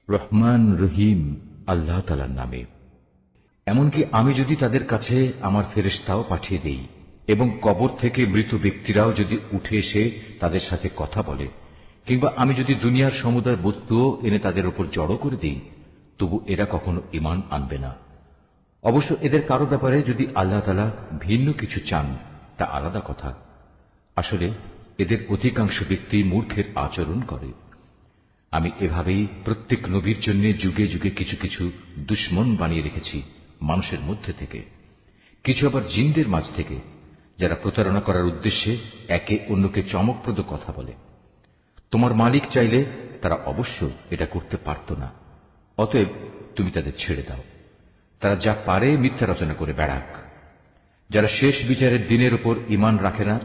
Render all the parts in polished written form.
রহমান রহিম আল্লাহ তাআলার নামে। এমনকি আমি যদি তাদের কাছে আমার ফেরেশতাও পাঠিয়ে দেই এবং কবর থেকে মৃত ব্যক্তিরাও যদি উঠে এসে তাদের সাথে কথা বলে, কিংবা আমি যদি দুনিয়ার সমুদায় বস্তুও এনে তাদের উপর জড়ো করে দিই, তবু এরা কখনো ঈমান আনবে না। অবশ্য এদের কারো ব্যাপারে যদি আল্লাহ তাআলা ভিন্ন কিছু চান তা আলাদা কথা। আসলে এদের অধিকাংশ ব্যক্তি মূর্খের আচরণ করে। আমি এভাবেই প্রত্যেক নবীর জন্য যুগে যুগে কিছু কিছু দুশমন বানিয়ে রেখেছি মানুষের মধ্যে থেকে, কিছু আবার জিনদের মাঝ থেকে, যারা প্রতারণা করার উদ্দেশ্যে একে অন্যকে চমকপ্রদ কথা বলে। তোমার মালিক চাইলে তারা অবশ্য এটা করতে পারত না। অতএব তুমি তাদের ছেড়ে দাও, তারা যা পারে মিথ্যা রচনা করে বেড়াক। যারা শেষ বিচারের দিনের উপর ঈমান রাখে না,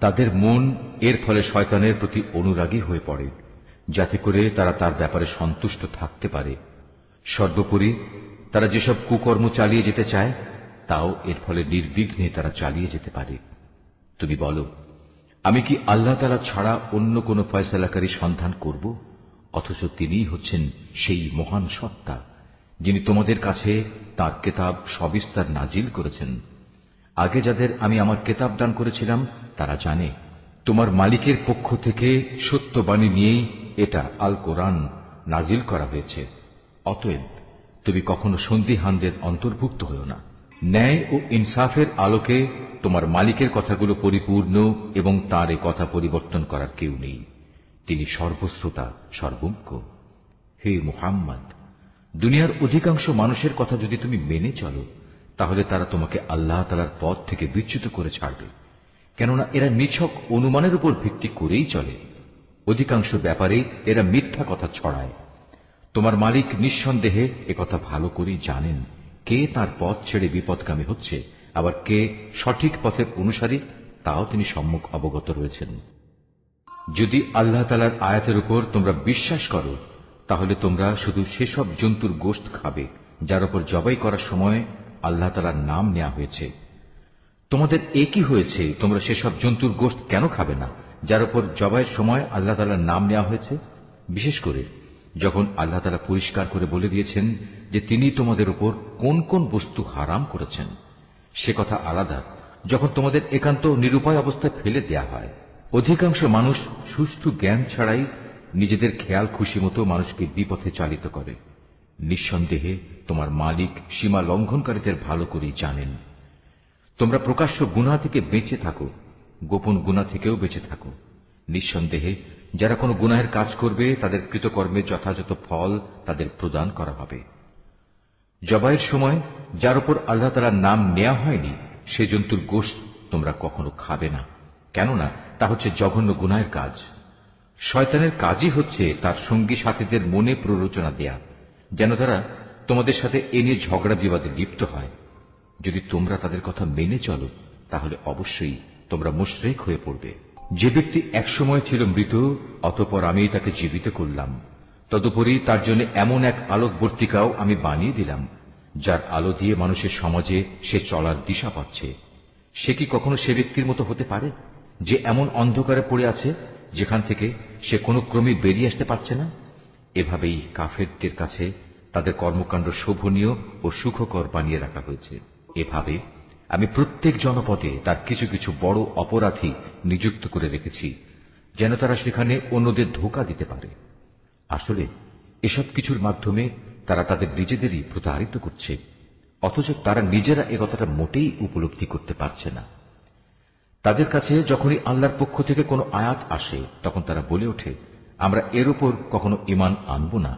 তাদের মন এর ফলে শয়তানের প্রতি অনুরাগী হয়ে পড়ে, যাতে করে তারা তার ব্যাপারে সন্তুষ্ট থাকতে পারে। সর্বোপরি তারা যেসব কুকর্ম চালিয়ে যেতে চায় তাও এর ফলে নির্বিঘ্নে তারা চালিয়ে যেতে পারে। তুমি বলো, আমি কি আল্লাহ তাআলা ছাড়া অন্য কোন ফয়সালাকারী সন্ধান করব? অথচ তিনিই হচ্ছেন সেই মহান সত্তা, যিনি তোমাদের কাছে তাঁর কেতাব সবিস্তার নাজিল করেছেন। আগে যাদের আমি আমার কেতাব দান করেছিলাম তারা জানে তোমার মালিকের পক্ষ থেকে সত্যবাণী নিয়েই এটা আল কোরআন নাজিল করা হয়েছে। অতএব তুমি কখনো সন্দিহানদের অন্তর্ভুক্ত হও না। ন্যায় ও ইনসাফের আলোকে তোমার মালিকের কথাগুলো পরিপূর্ণ এবং তাঁর এ কথা পরিবর্তন করার কেউ নেই। তিনি সর্বশ্রোতা সর্বজ্ঞ। হে মুহাম্মদ, দুনিয়ার অধিকাংশ মানুষের কথা যদি তুমি মেনে চলো, তাহলে তারা তোমাকে আল্লাহ তাআলার পথ থেকে বিচ্যুত করে ছাড়বে, কেননা এরা নিছক অনুমানের উপর ভিত্তি করেই চলে। অধিকাংশ ব্যাপারে এরা মিথ্যা কথা ছড়ায়। তোমার মালিক নিঃসন্দেহে একথা ভালো করেই জানেন কে তার পথ ছেড়ে বিপদগামী হচ্ছে, আবার কে সঠিক পথের অনুসারী তাও তিনি সম্মুখ অবগত রয়েছেন। যদি আল্লাহ তাআলার আয়াতের উপর তোমরা বিশ্বাস করো, তাহলে তোমরা শুধু সেসব জন্তুর গোশত খাবে যার উপর জবাই করার সময় আল্লাহ তাআলার নাম নেওয়া হয়েছে। তোমাদের একই হয়েছে, তোমরা সেসব জন্তুর গোশত কেন খাবে না যার উপর জবাইয়ের সময় আল্লাহ তাআলার নাম নেওয়া হয়েছে? বিশেষ করে যখন আল্লাহ তাআলা পরিষ্কার করে বলে দিয়েছেন যে তিনি তোমাদের উপর কোন কোন বস্তু হারাম করেছেন। সে কথা আলাদা যখন তোমাদের একান্ত নিরুপায় অবস্থায় ফেলে দেয়া হয়। অধিকাংশ মানুষ সুষ্ঠু জ্ঞান ছাড়াই নিজেদের খেয়াল খুশি মতো মানুষকে বিপথে চালিত করে। নিঃসন্দেহে তোমার মালিক সীমা লঙ্ঘনকারীদের ভালো করেই জানেন। তোমরা প্রকাশ্য গুনাহ থেকে বেঁচে থাকো, গোপন গুনাহ থেকেও বেঁচে থাকো। নিঃসন্দেহে যারা কোনো গুনাহের কাজ করবে তাদের কৃতকর্মের যথাযথ ফল তাদের প্রদান করা হবে। জবাইয়ের সময় যার উপর আল্লাহ তাআলার নাম নেওয়া হয়নি সে জন্তুর গোশত তোমরা কখনো খাবে না, কেননা তা হচ্ছে জঘন্য গুনাহের কাজ। শয়তানের কাজই হচ্ছে তার সঙ্গী সাথীদের মনে প্ররোচনা দেয়া, যেন তারা তোমাদের সাথে এ নিয়ে ঝগড়া বিবাদে লিপ্ত হয়। যদি তোমরা তাদের কথা মেনে চলো, তাহলে অবশ্যই তোমরা মুশরিক হয়ে পড়বে। যে ব্যক্তি একসময় ছিল মৃত, অতঃপর আমি তাকে জীবিত করলাম, তদুপরি তার জন্য এমন এক আলোকবর্তিকাও আমি বানিয়ে দিলাম যার আলো দিয়ে মানুষের সমাজে সে চলার দিশা পাচ্ছে। সে কি কখনো সে ব্যক্তির মতো হতে পারে যে এমন অন্ধকারে পড়ে আছে যেখান থেকে সে কোনো ক্রমে বেরিয়ে আসতে পারছে না? এভাবেই কাফেরদের কাছে তাদের কর্মকাণ্ড শোভনীয় ও সুখকর বানিয়ে রাখা হয়েছে। এভাবে আমি প্রত্যেক জনপদে তার কিছু কিছু বড় অপরাধী নিযুক্ত করে রেখেছি, যেন তারা সেখানে অন্যদের ধোঁকা দিতে পারে। আসলে এসব কিছুর মাধ্যমে তারা তাদের নিজেদেরই প্রতারিত করছে, অথচ তারা নিজেরা একথাটা মোটেই উপলব্ধি করতে পারছে না। তাদের কাছে যখনই আল্লাহর পক্ষ থেকে কোনো আয়াত আসে তখন তারা বলে ওঠে, আমরা এর উপর কখনো ঈমান আনব না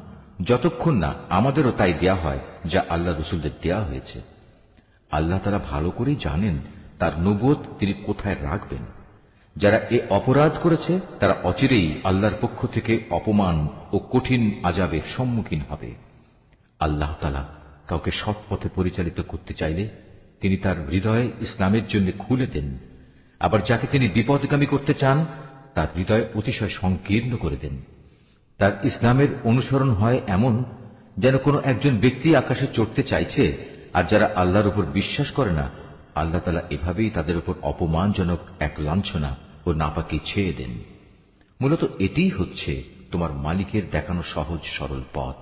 যতক্ষণ না আমাদেরও তাই দেয়া হয় যা আল্লাহ রাসূলদের দেয়া হয়েছে। আল্লাহ তাআলা ভালো করেই জানেন তার নবুয়ত তিনি কোথায় রাখবেন। যারা এ অপরাধ করেছে তারা অচিরেই আল্লাহর পক্ষ থেকে অপমান ও কঠিন আযাবের সম্মুখীন হবে। আল্লাহ তাআলা কাউকে সৎ পথে পরিচালিত করতে চাইলে তিনি তার হৃদয় ইসলামের জন্য খুলে দেন, আবার যাকে তিনি বিপদগামী করতে চান তার হৃদয় অতিশয় সংকীর্ণ করে দেন। তার ইসলামের অনুসরণ হয় এমন যেন কোনো একজন ব্যক্তি আকাশে চড়তে চাইছে, আর যারা আল্লাহর উপর বিশ্বাস করে না আল্লাহ তাআলা এভাবেই তাদের উপর অপমানজনক এক লাঞ্ছনা ও নাপাকি ছেয়ে দেন। মূলত এটিই হচ্ছে তোমার মালিকের দেখানো সহজ সরল পথ,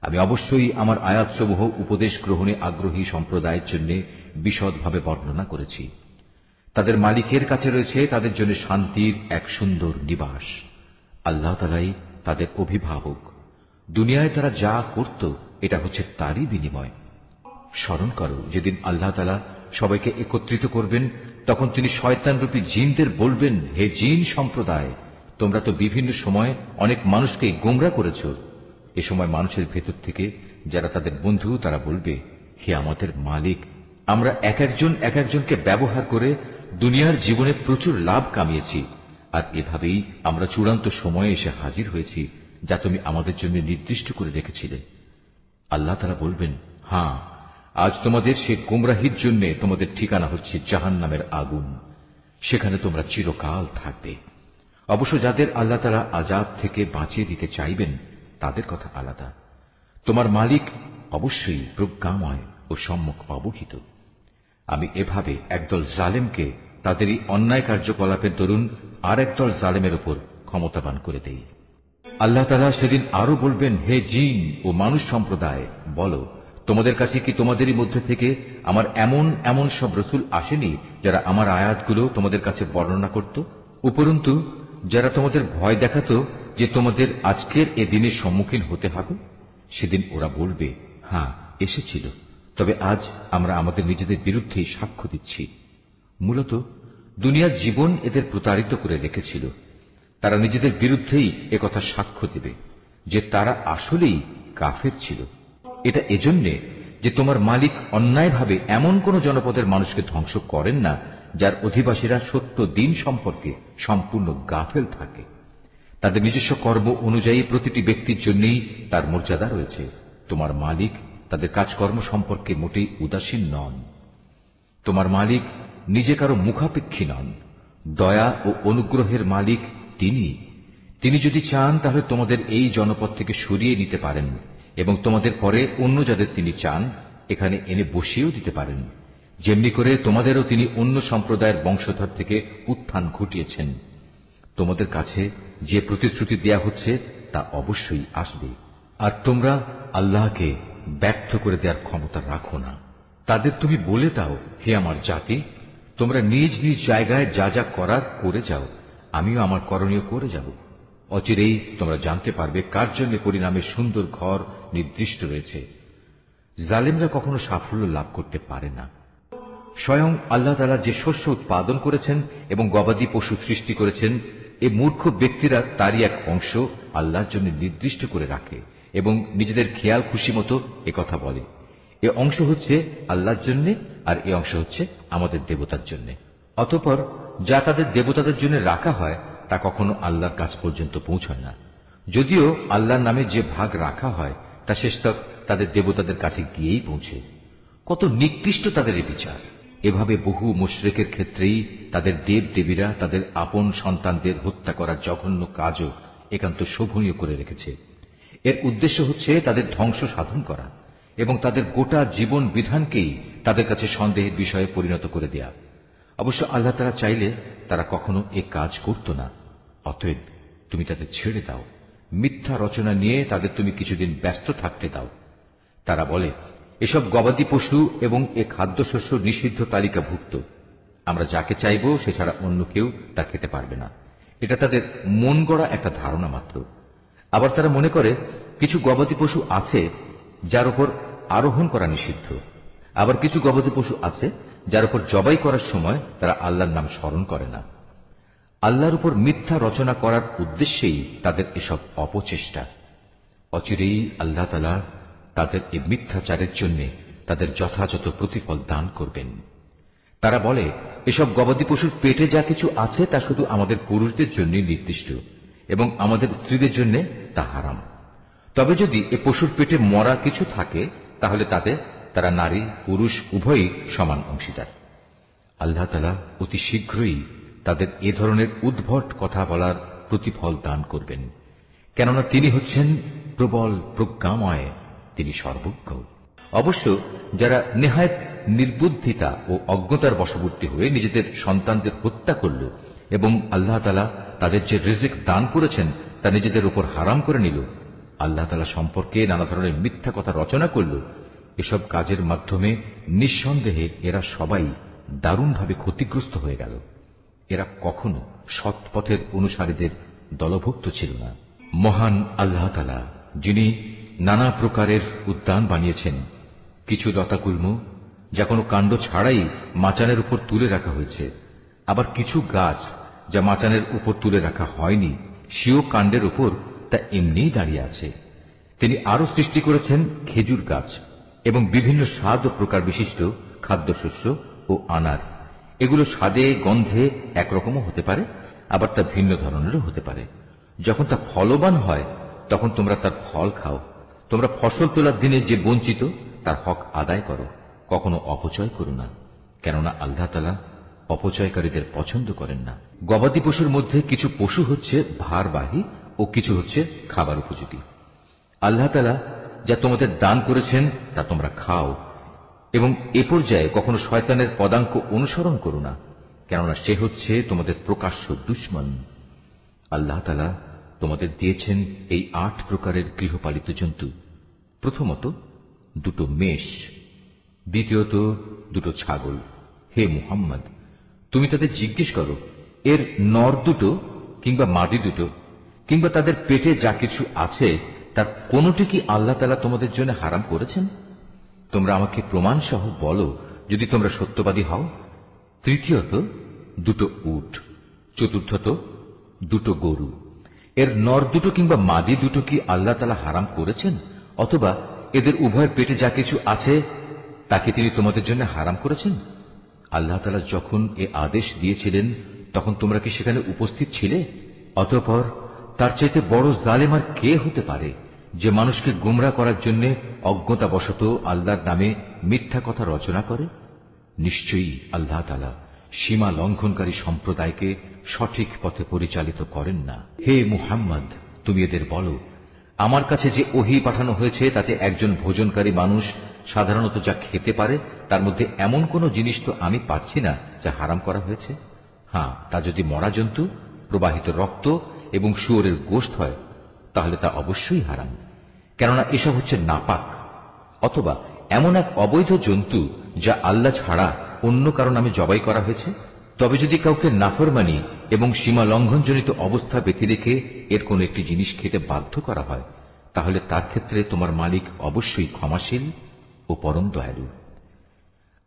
আমি অবশ্যই আমার আয়াতসমূহ উপদেশ গ্রহণে আগ্রহী সম্প্রদায়ের জন্য বিশদভাবে বর্ণনা করেছি। তাদের মালিকের কাছে রয়েছে তাদের জন্য শান্তির এক সুন্দর নিবাস। আল্লাহ তাআলাই তাদের অভিভাবক। দুনিয়ায় তারা যা করত এটা হচ্ছে তারই বিনিময়। স্মরণ করো যেদিন আল্লাহ তাআলা সবাইকে একত্রিত করবেন, তখন তিনি শয়তানরূপী জিনদের বলবেন, হে জিন সম্প্রদায়, তোমরা তো বিভিন্ন সময় অনেক মানুষকে গোমরা করেছ। এ সময় মানুষের ভেতর থেকে যারা তাদের বন্ধু তারা বলবে, হে আমাদের মালিক, আমরা এক একজনকে ব্যবহার করে দুনিয়ার জীবনে প্রচুর লাভ কামিয়েছি, আর এভাবেই আমরা চূড়ান্ত সময়ে এসে হাজির হয়েছি যা তুমি আমাদের জন্য নির্দিষ্ট করে রেখেছিলে। আল্লাহ তাআলা বলবেন, হ্যাঁ, আজ তোমাদের সে গোমরাহির জন্য তোমাদের ঠিকানা হচ্ছে জাহান্নামের আগুন, সেখানে তোমরা চিরকাল থাকবে। অবশ্য যাদের আল্লাহ তাআলা আযাব থেকে বাঁচিয়ে দিতে চাইবেন তাদের কথা আলাদা। তোমার মালিক অবশ্যই প্রজ্ঞাময় ও সম্যক অবহিত। আমি এভাবে একদল জালেমকে তাদেরই অন্যায় কার্যকলাপের দরুন আর একদল জালেমের উপর ক্ষমতাবান করে দেই। আল্লাহ তাআলা সেদিন আরো বলবেন, হে জিন ও মানুষ সম্প্রদায়, বলো, তোমাদের কাছে কি তোমাদেরই মধ্যে থেকে আমার এমন এমন সব রসুল আসেনি যারা আমার আয়াতগুলো তোমাদের কাছে বর্ণনা করত, উপরন্তু যারা তোমাদের ভয় দেখাতো যে তোমাদের আজকের এ দিনের সম্মুখীন হতে হবে? সেদিন ওরা বলবে, হ্যাঁ এসেছিল, তবে আজ আমরা আমাদের নিজেদের বিরুদ্ধেই সাক্ষ্য দিচ্ছি। মূলত দুনিয়ার জীবন এদের প্রতারিত করে রেখেছিল। তারা নিজেদের বিরুদ্ধেই একথা সাক্ষ্য দেবে যে তারা আসলেই কাফের ছিল। এটা এজন্যে যে তোমার মালিক অন্যায়ভাবে এমন কোন জনপদের মানুষকে ধ্বংস করেন না যার অধিবাসীরা সত্য দিন সম্পর্কে সম্পূর্ণ গাফেল থাকে। তাদের নিজস্ব কর্ম অনুযায়ী প্রতিটি ব্যক্তির জন্যই তার মর্যাদা রয়েছে। তোমার মালিক তাদের কাজকর্ম সম্পর্কে মোটেই উদাসীন নন। তোমার মালিক নিজে কারো মুখাপেক্ষী নন। দয়া ও অনুগ্রহের মালিক তিনি যদি চান তাহলে তোমাদের এই জনপদ থেকে সরিয়ে নিতে পারেন এবং তোমাদের পরে অন্য যাদের তিনি চান এখানে এনে বসিয়েও দিতে পারেন, যেমনি করে তোমাদেরও তিনি অন্য সম্প্রদায়ের বংশধর থেকে উত্থান ঘটিয়েছেন। তোমাদের কাছে যে প্রতিশ্রুতি দেয়া হচ্ছে তা অবশ্যই আসবে, আর তোমরা আল্লাহকে ব্যর্থ করে দেওয়ার ক্ষমতা রাখো না। তাদের তুমি বলে দাও, হে আমার জাতি, তোমরা নিজ নিজ জায়গায় যা যা করার করে যাও, আমিও আমার করণীয় করে যাব। অচিরেই তোমরা জানতে পারবে কার জন্য পরিণামে সুন্দর ঘর নির্দিষ্ট রয়েছে। জালেমরা কখনো সাফল্য লাভ করতে পারে না। স্বয়ং আল্লাহ তাআলা যে শস্য উৎপাদন করেছেন এবং গবাদি পশু সৃষ্টি করেছেন, এ মূর্খ ব্যক্তিরা তারই এক অংশ আল্লাহর জন্য নির্দিষ্ট করে রাখে এবং নিজেদের খেয়াল খুশি মতো একথা বলে। এ অংশ হচ্ছে আল্লাহর জন্য আর এ অংশ হচ্ছে আমাদের দেবতার জন্য। অতঃপর যা তাদের দেবতাদের জন্য রাখা হয় তা কখনো আল্লাহর কাছ পর্যন্ত পৌঁছায় না। যদিও আল্লাহর নামে যে ভাগ রাখা হয় তা শেষতক তাদের দেবতাদের কাছে গিয়েই পৌঁছে। কত নিকৃষ্ট তাদের এই বিচার! এভাবে বহু মুশরিকের ক্ষেত্রেই তাদের দেব দেবীরা তাদের আপন সন্তানদের হত্যা করার জঘন্য কাজও একান্ত শোভনীয় করে রেখেছে। এর উদ্দেশ্য হচ্ছে তাদের ধ্বংস সাধন করা এবং তাদের গোটা জীবন বিধানকেই তাদের কাছে সন্দেহের বিষয়ে পরিণত করে দেয়া। অবশ্য আল্লাহ তাআলা চাইলে তারা কখনো এ কাজ করত না। অতএব তুমি তাদের ছেড়ে দাও, মিথ্যা রচনা নিয়ে তাদের তুমি কিছুদিন ব্যস্ত থাকতে দাও। তারা বলে, এসব গবাদি পশু এবং এ খাদ্যশস্য নিষিদ্ধ তালিকাভুক্ত, আমরা যাকে চাইব সে ছাড়া অন্য কেউ তা খেতে পারবে না। এটা তাদের মন গড়া একটা ধারণা মাত্র। আবার তারা মনে করে কিছু গবাদি পশু আছে যার উপর আরোহণ করা নিষিদ্ধ, আবার কিছু গবাদি পশু আছে যার উপর জবাই করার সময় তারা আল্লাহর নাম স্মরণ করে না। আল্লাহর উপর মিথ্যা রচনা করার উদ্দেশ্যেই তাদের এসব অপচেষ্টা। অচিরেই আল্লাহ তাআলা তাদের এই মিথ্যাচারের জন্য তাদের যথাযথ প্রতিফল দান করবেন। তারা বলে, এসব গবাদি পশুর পেটে যা কিছু আছে তা শুধু আমাদের পুরুষদের জন্য নির্দিষ্ট এবং আমাদের স্ত্রীদের জন্য তা হারাম। তবে যদি এ পশুর পেটে মরা কিছু থাকে তাহলে তারা নারী পুরুষ উভয়ই সমান অংশীদার। আল্লাহ তাআলা অতি শীঘ্রই তাদের এ ধরনের উদ্ভট কথা বলার প্রতিফল দান করবেন, কেননা তিনি হচ্ছেন প্রবল প্রজ্ঞাময়, তিনি সর্বজ্ঞ। অবশ্য যারা নেহায়েত নির্বুদ্ধিতা ও অজ্ঞতার বশবর্তী হয়ে নিজেদের সন্তানদের হত্যা করল এবং আল্লাহ তাআলা তাদের যে রিজিক দান করেছেন তা নিজেদের উপর হারাম করে নিল, আল্লাহ তাআলা সম্পর্কে নানা ধরনের মিথ্যা কথা রচনা করল, এসব কাজের মাধ্যমে নিঃসন্দেহে এরা সবাই দারুণভাবে ক্ষতিগ্রস্ত হয়ে গেল। এরা কখনো সৎ পথের অনুসারীদের দলভুক্ত ছিল না। মহান আল্লাহ তাআলা, যিনি নানা প্রকারের উদ্যান বানিয়েছেন, কিছু লতাগুল্ম যা কোনো কাণ্ড ছাড়াই মাচানের উপর তুলে রাখা হয়েছে, আবার কিছু গাছ যা মাচানের উপর তুলে রাখা হয়নি, সেও কাণ্ডের উপর তা এমনিই দাঁড়িয়ে আছে। তিনি আরো সৃষ্টি করেছেন খেজুর গাছ এবং বিভিন্ন স্বাদ ও প্রকার বিশিষ্ট খাদ্যশস্য ও আনার। এগুলো স্বাদে গন্ধে একরকমও হতে পারে, আবার তা ভিন্ন ধরনেরও হতে পারে। যখন তা ফলবান হয় তখন তোমরা তার ফল খাও। তোমরা ফসল তোলার দিনে যে বঞ্চিত, তার হক আদায় করো, কখনো অপচয় করো না, কেননা আল্লাহ তাআলা অপচয়কারীদের পছন্দ করেন না। গবাদি পশুর মধ্যে কিছু পশু হচ্ছে ভারবাহী ও কিছু হচ্ছে খাবার উপযোগী। আল্লাহ তাআলা যা তোমাদের দান করেছেন তা তোমরা খাও, এবং এ পর্যায়ে কখনো শয়তানের পদাঙ্ক অনুসরণ করো না, কেননা সে হচ্ছে তোমাদের প্রকাশ্য দুশমন। আল্লাহ তাআলা তোমাদের দিয়েছেন এই 8 প্রকারের গৃহপালিত জন্তু। প্রথমত 2 মেষ, দ্বিতীয়ত 2 ছাগল। হে মুহাম্মদ, তুমি তাদের জিজ্ঞেস করো, এর নর 2 কিংবা মাদি 2 কিংবা তাদের পেটে যা কিছু আছে তার কোনটি কি আল্লাহ তাআলা তোমাদের জন্য হারাম করেছেন? তোমরা আমাকে প্রমাণ সহ বলো যদি তোমরা সত্যবাদী হও। তৃতীয়ত 2 উট, চতুর্থত 2 গরু। এর নর 2 কিংবা মাদি 2 কি আল্লাহ তাআলা হারাম করেছেন, অথবা এদের উভয়ের পেটে যা কিছু আছে তাকে তিনি তোমাদের জন্য হারাম করেছেন? আল্লাহ তাআলা যখন এ আদেশ দিয়েছিলেন তখন তোমরা কি সেখানে উপস্থিত ছিলে? অতঃপর তার চাইতে বড় জালেম আর কে হতে পারে, যে মানুষকে গুমরাহ করার জন্য অজ্ঞতাবশত আল্লাহর নামে মিথ্যা কথা রচনা করে? নিশ্চয়ই আল্লাহ তাআলা সীমা লঙ্ঘনকারী সম্প্রদায়কে সঠিক পথে পরিচালিত করেন না। হে মুহাম্মদ, তুমি এদের বলো, আমার কাছে যে ওহী পাঠানো হয়েছে তাতে একজন ভোজনকারী মানুষ সাধারণত যা খেতে পারে তার মধ্যে এমন কোন জিনিস তো আমি পাচ্ছি না যা হারাম করা হয়েছে। হ্যাঁ, তা যদি মরা জন্তু, প্রবাহিত রক্ত এবং শুয়োরের গোশত হয় তাহলে তা অবশ্যই হারাম, কেননা এসব হচ্ছে নাপাক। অথবা এমন এক অবৈধ জন্তু যা আল্লাহ ছাড়া অন্য কারো নামে জবাই করা হয়েছে। তবে যদি কাউকে নাফরমানি এবং সীমা লঙ্ঘনজনিত অবস্থা ব্যতি রেখে এর কোন একটি জিনিস খেতে বাধ্য করা হয়, তাহলে তার ক্ষেত্রে তোমার মালিক অবশ্যই ক্ষমাশীল ও পরম দয়ালু।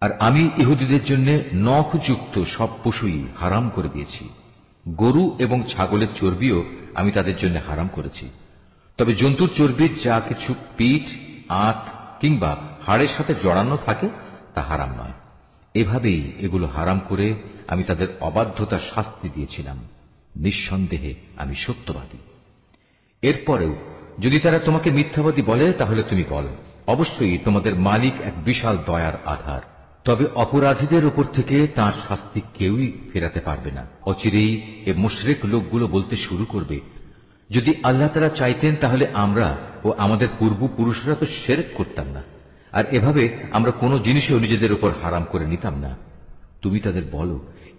আর আমি ইহুদীদের জন্য নখযুক্ত সব পশুই হারাম করে দিয়েছি। গরু এবং ছাগলের চর্বিও আমি তাদের জন্য হারাম করেছি। তবে জন্তুর চর্বির যা কিছু পিঠ, আঁত কিংবা হাড়ের সাথে জড়ানো থাকে তা হারাম নয়। এভাবেই এগুলো হারাম করে আমি তাদের অবাধ্যতার শাস্তি দিয়েছিলাম। নিঃসন্দেহে আমি সত্যবাদী। এরপরেও যদি তারা তোমাকে মিথ্যাবাদী বলে তাহলে তুমি বলো, অবশ্যই তোমাদের মালিক এক বিশাল দয়ার আধার। তবে অপরাধীদের উপর থেকে তাঁর শাস্তি কেউই ফেরাতে পারবে না। অচিরেই এ মুশরিক লোকগুলো বলতে শুরু করবে, যদি আল্লাহ তাআলা চাইতেন তাহলে আমরা ও আমাদের পূর্বপুরুষরা তো শিরক করতাম না, আর এভাবে আমরা কোনো জিনিসও নিজেদের উপর হারাম করে নিতাম না। তুমি তাদের বলো,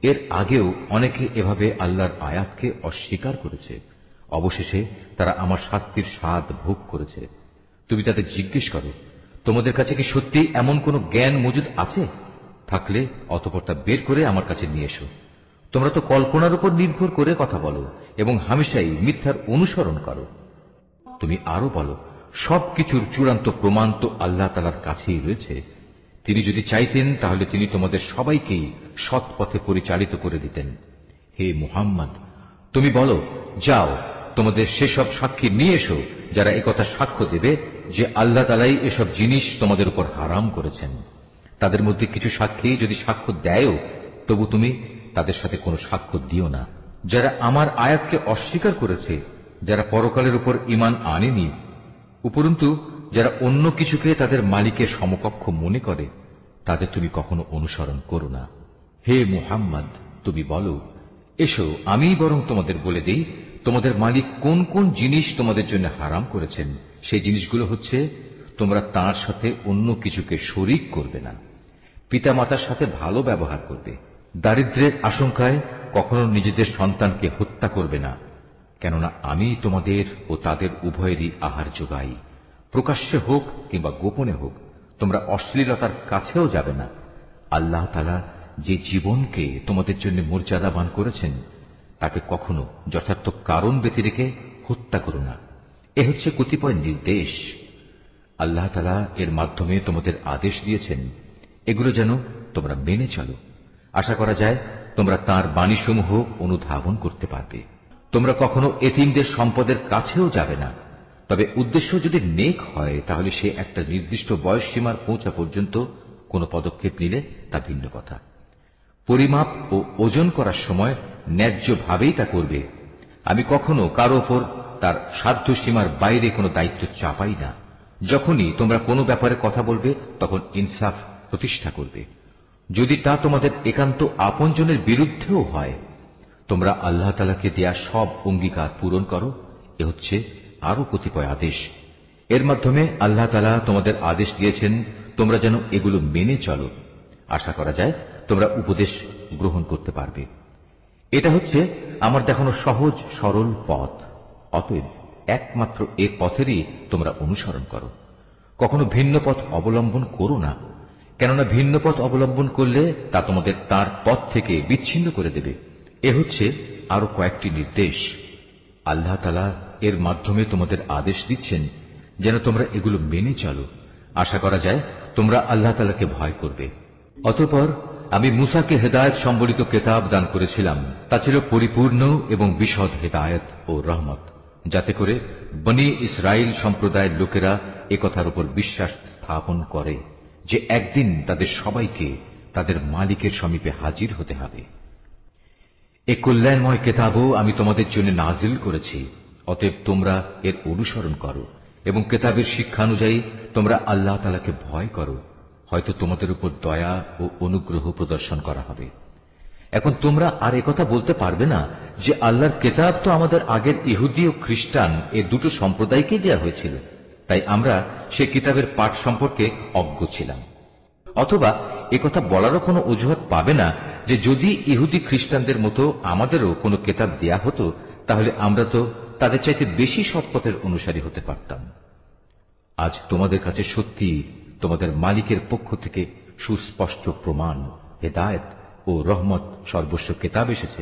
এর আগেও অনেকে এভাবে আল্লাহর আয়াতকে অস্বীকার করেছে, অবশেষে তারা আমার শাস্তির স্বাদ ভোগ করেছে। তুমি তাদের জিজ্ঞেস করো, তোমাদের কাছে কি সত্যি এমন কোন জ্ঞান মজুদ আছে? থাকলে অতঃপর তা বের করে আমার কাছে নিয়ে এসো। তোমরা তো কল্পনার উপর নির্ভর করে কথা বলো এবং হামেশাই মিথ্যার অনুসরণ করো। তুমি আরো বলো, সবকিছুর চূড়ান্ত প্রমাণ তো আল্লাহ তাআলার কাছেই রয়েছে। তিনি যদি চাইতেন তাহলে তিনি তোমাদের সবাইকেই সৎ পথে পরিচালিত করে দিতেন। হে মুহাম্মদ, তুমি বলো, যাও তোমাদের সেসব সাক্ষী নিয়ে এসো যারা একথা সাক্ষ্য দেবে যে আল্লাহ তাআলাই এসব জিনিস তোমাদের উপর হারাম করেছেন। তাদের মধ্যে কিছু সাক্ষী যদি সাক্ষ্য দেয়ও, তবু তুমি তাদের সাথে কোনো সাক্ষ্য দিও না। যারা আমার আয়াতকে অস্বীকার করেছে, যারা পরকালের উপর ঈমান আনেনি, উপরন্তু যারা অন্য কিছুকে তাদের মালিকের সমকক্ষ মনে করে, তাদের তুমি কখনো অনুসরণ করো না। হে মুহাম্মদ, তুমি বলো, এসো আমি বরং তোমাদের বলে দেই তোমাদের মালিক কোন কোন জিনিস তোমাদের জন্য হারাম করেছেন। সেই জিনিসগুলো হচ্ছে, তোমরা তাঁর সাথে অন্য কিছুকে শরীক করবে না, পিতামাতার সাথে ভালো ব্যবহার করবে, দারিদ্র্যের আশঙ্কায় কখনো নিজেদের সন্তানকে হত্যা করবে না, কেননা আমি তোমাদের ও তাদের উভয়েরই আহার যোগাই, প্রকাশ্যে হোক কিংবা গোপনে হোক। তোমরা অশ্লীলতার কাছেও যাবে না। আল্লাহ তাআলা যে জীবনকে তোমাদের জন্য মর্যাদাবান করেছেন তাকে কখনো যথার্থ কারণ ব্যতি রেখে হত্যা করো না। এ হচ্ছে কতিপয় নির্দেশ। আল্লাহ তাআলা এর মাধ্যমে তোমাদের আদেশ দিয়েছেন, এগুলো যেন তোমরা মেনে চলো। আশা করা যায় তোমরা তাঁর বাণীসমূহ অনুধাবন করতে পারবে। তোমরা কখনো এতিমদের সম্পদের কাছেও যাবে না। তবে উদ্দেশ্য যদি নেক হয় তাহলে সে একটা নির্দিষ্ট বয়স সীমার পৌঁছা পর্যন্ত কোনো পদক্ষেপ নিলে তা ভিন্ন কথা। পরিমাপ ও ওজন করার সময় ন্যায্যভাবেই তা করবে। আমি কখনো কারো ওপর তার সাধ্য সীমার বাইরে কোনো দায়িত্ব চাপাই না। যখনই তোমরা কোনো ব্যাপারে কথা বলবে তখন ইনসাফ প্রতিষ্ঠা করবে, যদি তা তোমাদের একান্ত আপনজনের বিরুদ্ধেও হয়। তোমরা আল্লাহ তাআলাকে দেয়া সব অঙ্গীকার পূরণ করো। এ হচ্ছে আরো কতিপয় আদেশ। এর মাধ্যমে আল্লাহ তাআলা তোমাদের আদেশ দিয়েছেন তোমরা যেন এগুলো মেনে চলো। আশা করা যায় তোমরা উপদেশ গ্রহণ করতে পারবে। এটা হচ্ছে আমার দেখানো সহজ সরল পথ। অতএব একমাত্র এ পথেরই তোমরা অনুসরণ করো। কখনো ভিন্ন পথ অবলম্বন করো না, কেননা ভিন্ন পথ অবলম্বন করলে তা তোমাদের তার পথ থেকে বিচ্ছিন্ন করে দেবে। এ হচ্ছে আরো কয়েকটি নির্দেশ। আল্লাহ তাআলা এর মাধ্যমে তোমাদের আদেশ দিচ্ছেন যেন তোমরা এগুলো মেনে চলো। আশা করা যায় তোমরা আল্লাহ তাআলাকে ভয় করবে। অতঃপর আমি মূসাকে হেদায়েত সম্বলিত কিতাব দান করেছিলাম। তা ছিল পরিপূর্ণ এবং বিশদ হেদায়েত ও রহমত, যাতে করে বনী ইসরাইল সম্প্রদায়ের লোকেরা একথার উপর বিশ্বাস স্থাপন করে যে একদিন তাদের সবাইকে তাদের মালিকের সমীপে হাজির হতে হবে। এ কল্যাণময় কিতাবও আমি তোমাদের জন্য নাজিল করেছি। অতএব তোমরা এর অনুসরণ করো এবং কিতাবের শিক্ষানুযায়ী তোমরা আল্লাহ তাআলাকে ভয় করো। হয়তো তোমাদের উপর দয়া ও অনুগ্রহ প্রদর্শন করা হবে। এখন তোমরা আর একথা বলতে পারবে না যে আল্লাহর কিতাব তো আমাদের আগের ইহুদি ও খ্রিস্টান এ দুটো সম্প্রদায়কেই দেওয়া হয়েছিল, তাই আমরা সে কিতাবের পাঠ সম্পর্কে অজ্ঞ ছিলাম। অথবা একথা বলারও কোনো অজুহাত পাবে না যে যদি ইহুদি খ্রিস্টানদের মতো আমাদেরও কোনো কিতাব দেয়া হতো তাহলে আমরা তো তাদের চাইতে বেশি সৎপথের অনুসারী হতে পারতাম। আজ তোমাদের কাছে সত্যি তোমাদের মালিকের পক্ষ থেকে সুস্পষ্ট প্রমাণ, হেদায়েত ও রহমত সর্বস্ব কিতাব এসেছে।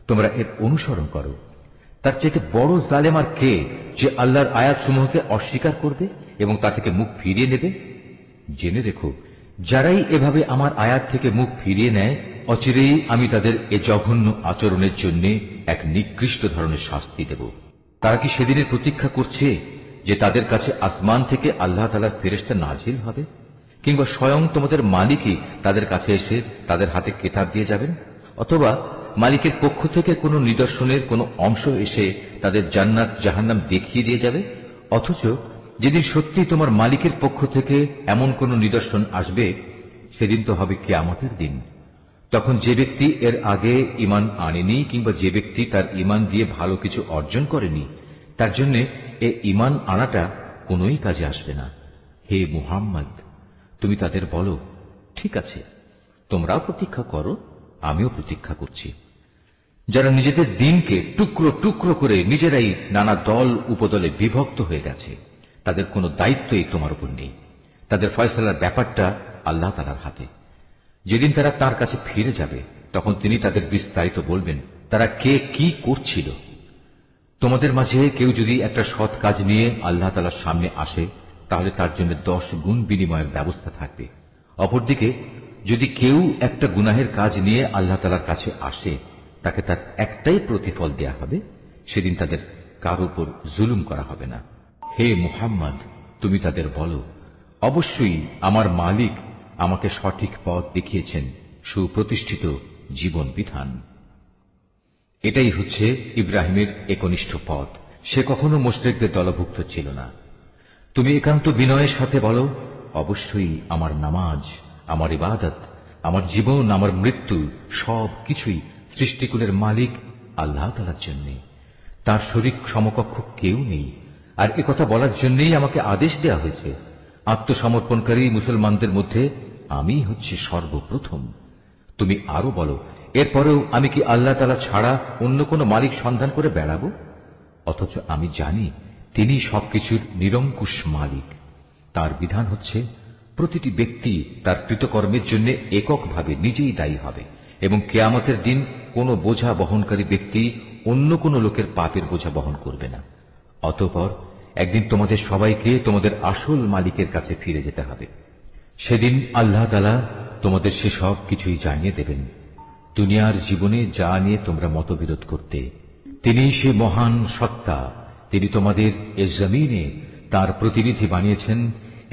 তোমরা এর অনুসরণ করো। তার চাইতে বড় জালেম আর কে যে আল্লাহর আয়াতসমূহকে অস্বীকার করবে এবং তা থেকে মুখ ফিরিয়ে নেবে? জেনে রেখো, যারাই এভাবে আমার আয়াত থেকে মুখ ফিরিয়ে নেয় অচিরেই আমি তাদের এ জঘন্য আচরণের জন্য এক নিকৃষ্ট ধরনের শাস্তি দেব। তারা কি সেদিনের প্রতীক্ষা করছে যে তাদের কাছে আসমান থেকে আল্লাহ তাআলার ফেরেশতা নাজিল হবে, কিংবা স্বয়ং তোমাদের মালিকই তাদের কাছে এসে তাদের হাতে কিতাব দিয়ে যাবেন, অথবা মালিকের পক্ষ থেকে কোনো নিদর্শনের কোনো অংশ এসে তাদের জান্নাত জাহান্নাম দেখিয়ে দিয়ে যাবে? অথচ যেদিন সত্যি তোমার মালিকের পক্ষ থেকে এমন কোন নিদর্শন আসবে সেদিন তো হবে কিয়ামতের দিন। তখন যে ব্যক্তি এর আগে ঈমান আনেনি কিংবা যে ব্যক্তি তার ঈমান দিয়ে ভালো কিছু অর্জন করেনি তার জন্য এ ঈমান আনাটা কোনোই কাজে আসবে না। হে মুহাম্মদ, তুমি তাদের বলো, ঠিক আছে, তোমরাও প্রতীক্ষা করো, আমিও প্রতীক্ষা করছি। যারা নিজেদের দিনকে টুকরো টুকরো করে নিজেরাই নানা দল উপদলে বিভক্ত হয়ে গেছে তাদের কোনো দায়িত্বই তোমার উপর নেই। তাদের ফয়সালার ব্যাপারটা আল্লাহ তাআলার হাতে। যেদিন তারা তার কাছে ফিরে যাবে তখন তিনি তাদের বিস্তারিত বলবেন তারা কে কি করছিল। তোমাদের মাঝে কেউ যদি একটা সৎ কাজ নিয়ে আল্লাহ তাআলার সামনে আসে তাহলে তার জন্য 10 গুণ বিনিময়ের ব্যবস্থা থাকবে। অপরদিকে যদি কেউ একটা গুনাহের কাজ নিয়ে আল্লাহ তাআলার কাছে আসে তাকে তার একটাই প্রতিফল দেয়া হবে। সেদিন তাদের কারো উপর জুলুম করা হবে না। হে মুহাম্মদ, তুমি তাদের বলো, অবশ্যই আমার মালিক আমাকে সঠিক পথ দেখিয়েছেন, সুপ্রতিষ্ঠিত জীবন বিধান। এটাই হচ্ছে ইব্রাহিমের একনিষ্ঠ পথ। সে কখনো মুশরিকদের দলভুক্ত ছিল না। তুমি একান্ত বিনয়ের সাথে বলো, অবশ্যই আমার নামাজ, আমার ইবাদত, আমার জীবন, আমার মৃত্যু সব কিছুই সৃষ্টিকুলের মালিক আল্লাহ তাআলার জন্য। তার শরীক সমকক্ষ কেউ নেই। আর একথা বলার জন্যই আমাকে আদেশ দেয়া হয়েছে। আত্মসমর্পণকারী মুসলমানদের মধ্যে আমি হচ্ছে সর্বপ্রথম। তুমি আরো বলো, এরপরেও আমি কি আল্লাহ তাআলা ছাড়া অন্য কোন মালিক সন্ধান করে বেড়াবো? অথচ আমি জানি তিনি সবকিছুর নিরঙ্কুশ মালিক। তার বিধান হচ্ছে প্রতিটি ব্যক্তি তার কৃতকর্মের জন্য এককভাবে নিজেই দায়ী হবে এবং কিয়ামতের দিন কোনো বোঝা বহনকারী ব্যক্তি অন্য কোনো লোকের পাপের বোঝা বহন করবে না। অতঃপর একদিন তোমাদের সবাইকে তোমাদের আসল মালিকের কাছে ফিরে যেতে হবে। সেদিন আল্লাহ তাআলা তোমাদের সেসব কিছুই জানিয়ে দেবেন। দুনিয়ার জীবনে যা নিয়ে তোমরা মতবিরোধ করতে, তিনি সে মহান সত্তা, তিনি তোমাদের এ জমিনে তার প্রতিনিধি বানিয়েছেন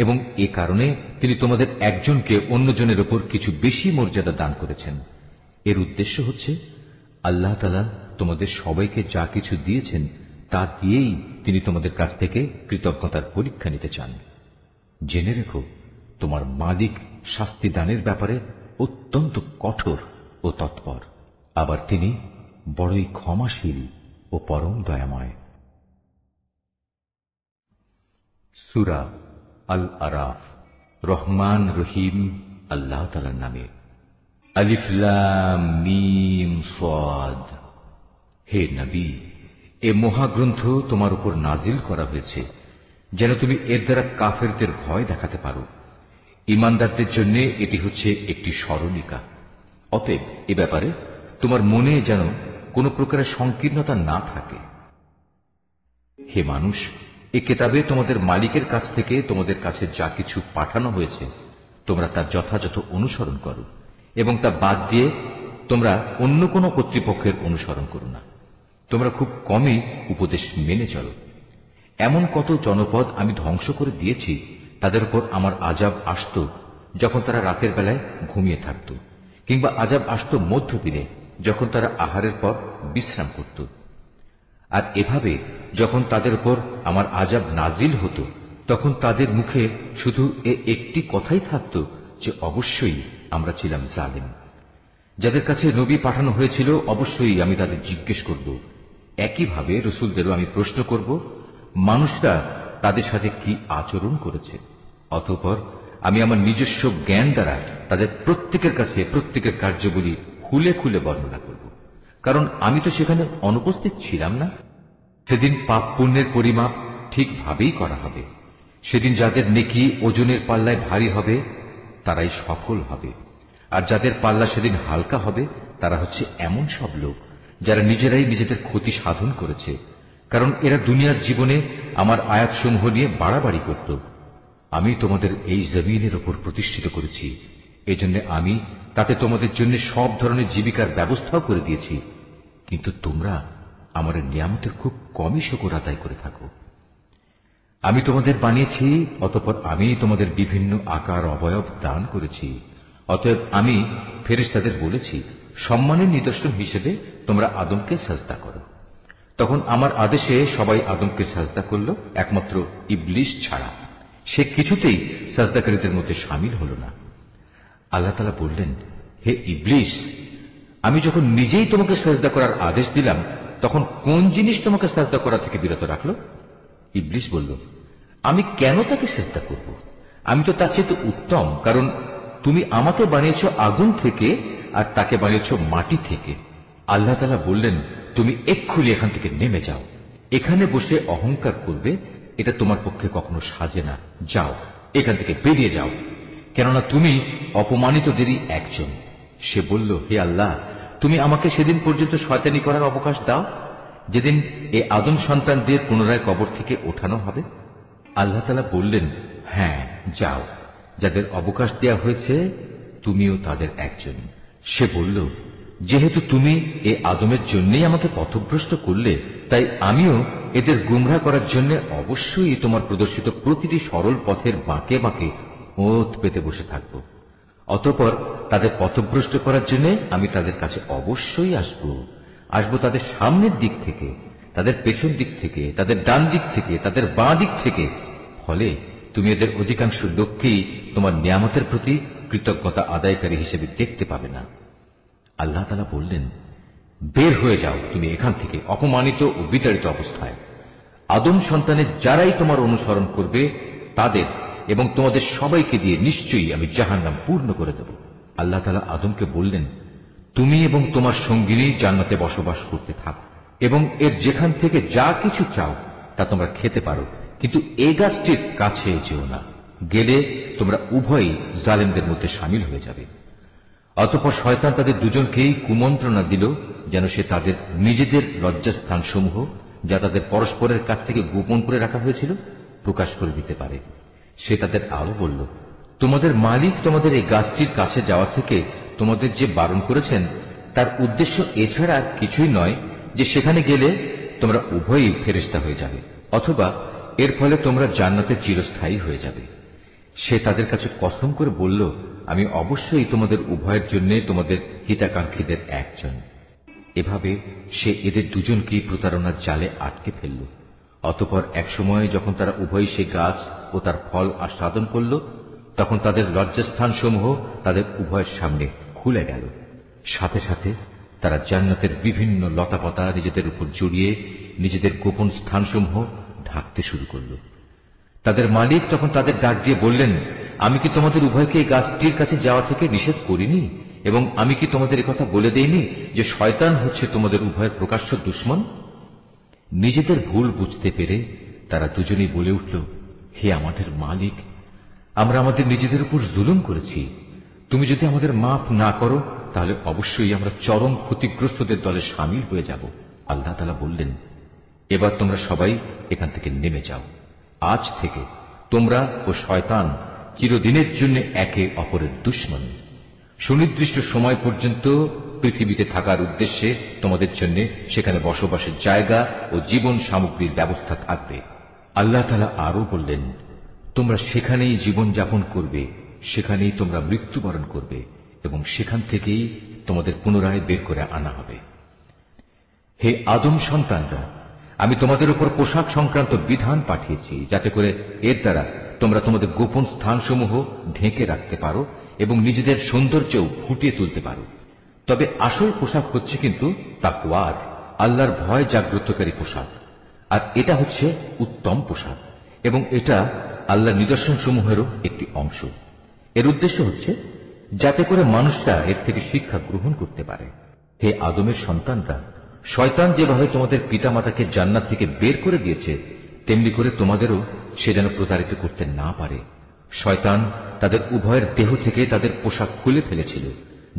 এবং এ কারণে তিনি তোমাদের একজনকে অন্যজনের উপর কিছু বেশি মর্যাদা দান করেছেন। এর উদ্দেশ্য হচ্ছে আল্লাহ তাআলা তোমাদের সবাইকে যা কিছু দিয়েছেন তা দিয়েই তিনি তোমাদের কাছ থেকে কৃতজ্ঞতার পরীক্ষা নিতে চান। জেনে রেখো, তোমার মালিক শাস্তি দানের ব্যাপারে অত্যন্ত কঠোর ও তৎপর। আবার তিনি বড়ই ক্ষমাশীল ও পরম দয়াময়। সূরা আল আরাফ। রহমান রহিম আল্লাহ তাআলার নামে। আলিফ লাম মিম সাদ। হে নবী, এ মহাগ্রন্থ তোমার উপর নাজিল করা হয়েছে যেন তুমি এর দ্বারা কাফেরদের ভয় দেখাতে পারো। ঈমানদারদের জন্য এটি হচ্ছে একটি স্মরণিকা। অতএব এ ব্যাপারে তোমার মনে যেন কোন প্রকারের সংকীর্ণতা না থাকে। হে মানুষ, এ কিতাবে তোমাদের মালিকের কাছ থেকে তোমাদের কাছে যা কিছু পাঠানো হয়েছে তোমরা তা যথাযথ অনুসরণ করো এবং তা বাদ দিয়ে তোমরা অন্য কোনো কর্তৃপক্ষের অনুসরণ করো না। তোমরা খুব কমই উপদেশ মেনে চলো। এমন কত জনপদ আমি ধ্বংস করে দিয়েছি, তাদের উপর আমার আযাব আসত যখন তারা রাতের বেলায় ঘুমিয়ে থাকত, কিংবা আযাব আসত মধ্যদিনে যখন তারা আহারের পর বিশ্রাম করত। আর এভাবে যখন তাদের উপর আমার আযাব নাজিল হতো তখন তাদের মুখে শুধু একটি কথাই থাকত যে অবশ্যই আমরা ছিলাম জালেম। যাদের কাছে নবী পাঠানো হয়েছিল অবশ্যই আমি তাদের জিজ্ঞেস করব, একইভাবে রসুলদেরও আমি প্রশ্ন করব মানুষরা তাদের সাথে কি আচরণ করেছে। অতঃপর আমি আমার নিজস্ব জ্ঞান দ্বারা তাদের প্রত্যেকের কাছে প্রত্যেকের কার্যবলী খুলে খুলে বর্ণনা করব, কারণ আমি তো সেখানে অনুপস্থিত ছিলাম না। সেদিন পাপ পুণ্যের পরিমাপ ঠিকভাবেই করা হবে। সেদিন যাদের নেকি ওজনের পাল্লায় ভারী হবে তারাই সফল হবে, আর যাদের পাল্লা সেদিন হালকা হবে তারা হচ্ছে এমন সব লোক যারা নিজেরাই নিজেদের ক্ষতি সাধন করেছে, কারণ এরা দুনিয়ার জীবনে আমার আয়াতসমূহ নিয়ে বাড়াবাড়ি করত। আমি তোমাদের এই জমিনের উপর প্রতিষ্ঠিত করেছি, এজন্য আমি তাতে তোমাদের জন্য সব ধরনের জীবিকার ব্যবস্থাও করে দিয়েছি, কিন্তু তোমরা আমার নিয়ামতের খুব কমই শুকর আদায় করে থাকো। আমি তোমাদের বানিয়েছি, অতঃপর আমি তোমাদের বিভিন্ন আকার অবয়ব দান করেছি। অতএব আমি ফেরেশতাদের বলেছি সম্মানের নিদর্শন হিসেবে তোমরা আদমকে সাজদা করো। তখন আমার আদেশে সবাই আদমকে সাজদা করল, একমাত্র ইবলিস ছাড়া। সে কিছুতেই সাজদাকারীদের মধ্যে শামিল হল না। আল্লাহ তাআলা বললেন, হে ইবলিস, আমি যখন নিজেই তোমাকে সাজদা করার আদেশ দিলাম তখন কোন জিনিস তোমাকে সাজদা করা থেকে বিরত রাখলো? ইবলিস বলল, আমি কেন তাকে সাজদা করব? আমি তো তার চেয়ে উত্তম, কারণ তুমি আমাকে বানিয়েছ আগুন থেকে আর তাকে বানিয়েছ মাটি থেকে। আল্লাহ তাআলা বললেন, তুমি এক্ষুনি এখান থেকে নেমে যাও। এখানে বসে অহংকার করবে এটা তোমার পক্ষে কখনো সাজে না। যাও, এখান থেকে বেরিয়ে যাও, কেননা তুমি অপমানিতদেরই একজন। সে বলল, হে আল্লাহ, তুমি আমাকে সেদিন পর্যন্ত শয়তানি করার অবকাশ দাও যেদিন এই আদম সন্তানদের পুনরায় কবর থেকে ওঠানো হবে। আল্লাহ তাআলা বললেন, হ্যাঁ যাও, যাদের অবকাশ দেওয়া হয়েছে তুমিও তাদের একজন। সে বলল, যেহেতু তুমি এ আদমের জন্যই আমাকে পথভ্রষ্ট করলে, তাই আমিও এদের গুমরাহ করার জন্য অবশ্যই তোমার প্রদর্শিত প্রতিটি সরল পথের বাঁকে বাঁকে ওঁত পেতে বসে থাকব। অতঃপর তাদের পথভ্রষ্ট করার জন্য আমি তাদের কাছে অবশ্যই আসব তাদের সামনের দিক থেকে, তাদের পেছন দিক থেকে, তাদের ডান দিক থেকে, তাদের বাঁ দিক থেকে। ফলে তুমি এদের অধিকাংশ লোককেই তোমার নিয়ামতের প্রতি কৃতজ্ঞতা আদায়কারী হিসেবে দেখতে পাবে না। আল্লাহ তাআলা বললেন, বের হয়ে যাও তুমি এখান থেকে অপমানিত ও বিতাড়িত অবস্থায়। আদম সন্তানের যারাই তোমার অনুসরণ করবে তাদের এবং তোমাদের সবাইকে দিয়ে নিশ্চয়ই আমি জাহান্নাম পূর্ণ করে দেব। আল্লাহ তাআলা আদমকে বললেন, তুমি এবং তোমার সঙ্গিনী জান্নাতে বসবাস করতে থাকো এবং এর যেখান থেকে যা কিছু চাও তা তোমরা খেতে পারো, কিন্তু এই গাছটির কাছে যেও না, গেলে তোমরা উভয়ই জালেমদের মধ্যে সামিল হয়ে যাবে। অতঃপর শয়তান তাদের দুজনকেই কুমন্ত্রণা দিল যেন সে তাদের নিজেদের লজ্জাস্থানসমূহ, যা তাদের পরস্পরের কাছ থেকে গোপন করে রাখা হয়েছিল, প্রকাশ করে দিতে পারে। সে তাদের আরো বলল, তোমাদের মালিক তোমাদের এই গাছটির কাছে যাওয়া থেকে তোমাদের যে বারণ করেছেন তার উদ্দেশ্য এছাড়া আর কিছুই নয় যে সেখানে গেলে তোমরা উভয়ই ফেরেশতা হয়ে যাবে, অথবা এর ফলে তোমরা জান্নাতে চিরস্থায়ী হয়ে যাবে। সে তাদের কাছে কসম করে বলল, আমি অবশ্যই তোমাদের উভয়ের জন্য তোমাদের হিতাকাঙ্ক্ষীদের একজন। এভাবে সে এদের দুজনকেই প্রতারণার জালে আটকে ফেলল। অতঃপর এক সময় যখন তারা উভয়ই সে গাছ ও তার ফল আস্বাদন করল, তখন তাদের লজ্জাস্থানসমূহ তাদের উভয়ের সামনে খুলে গেল। সাথে সাথে তারা জান্নাতের বিভিন্ন লতাপাতা নিজেদের উপর জড়িয়ে নিজেদের গোপন স্থানসমূহ ঢাকতে শুরু করল। তাদের মালিক তখন তাদের ডাক দিয়ে বললেন, আমি কি তোমাদের উভয়কে এই গাছটির কাছে যাওয়া থেকে নিষেধ করিনি, এবং আমি কি তোমাদের একথা বলে দেইনি যে শয়তান হচ্ছে তোমাদের উভয়ের প্রকাশ্য দুশমন? নিজেদের ভুল বুঝতে পেরে তারা দুজনেই বলে উঠল, হে আমাদের মালিক, আমরা আমাদের নিজেদের উপর জুলুম করেছি। তুমি যদি আমাদের মাফ না করো তাহলে অবশ্যই আমরা চরম ক্ষতিগ্রস্তদের দলে সামিল হয়ে যাব। আল্লাহ তাআলা বললেন, এবার তোমরা সবাই এখান থেকে নেমে যাও। আজ থেকে তোমরা ও শয়তান চিরদিনের জন্য একে অপরের দুশমন। সুনির্দিষ্ট সময় পর্যন্ত পৃথিবীতে থাকার উদ্দেশ্যে তোমাদের জন্য সেখানে বসবাসের জায়গা ও জীবন সামগ্রীর ব্যবস্থা থাকবে। আল্লাহ তাআলা আরো বললেন, তোমরা সেখানেই জীবন যাপন করবে, সেখানেই তোমরা মৃত্যুবরণ করবে, এবং সেখান থেকেই তোমাদের পুনরায় বের করে আনা হবে। হে আদম সন্তানরা, আমি তোমাদের উপর পোশাক সংক্রান্ত বিধান পাঠিয়েছি, যাতে করে এর দ্বারা তোমরা তোমাদের গোপন স্থানসমূহ ঢেকে রাখতে পারো এবং নিজেদের সৌন্দর্যও ফুটিয়ে তুলতে পারো। তবে আসল পোশাক হচ্ছে কিন্তু তাকওয়ার, আল্লাহর ভয় জাগ্রতকারী পোশাক। আর এটা হচ্ছে উত্তম পোশাক, এবং এটা আল্লাহর নিদর্শনসমূহেরও একটি অংশ। এর উদ্দেশ্য হচ্ছে যাতে করে মানুষরা এর থেকে শিক্ষা গ্রহণ করতে পারে। হে আদমের সন্তানরা, শয়তান যেভাবে তোমাদের পিতামাতাকে জান্নাত থেকে বের করে দিয়েছে, তেমনি করে তোমাদেরও সে যেন প্রতারিত করতে না পারে। শয়তান তাদের উভয়ের দেহ থেকে তাদের পোশাক খুলে ফেলেছিল,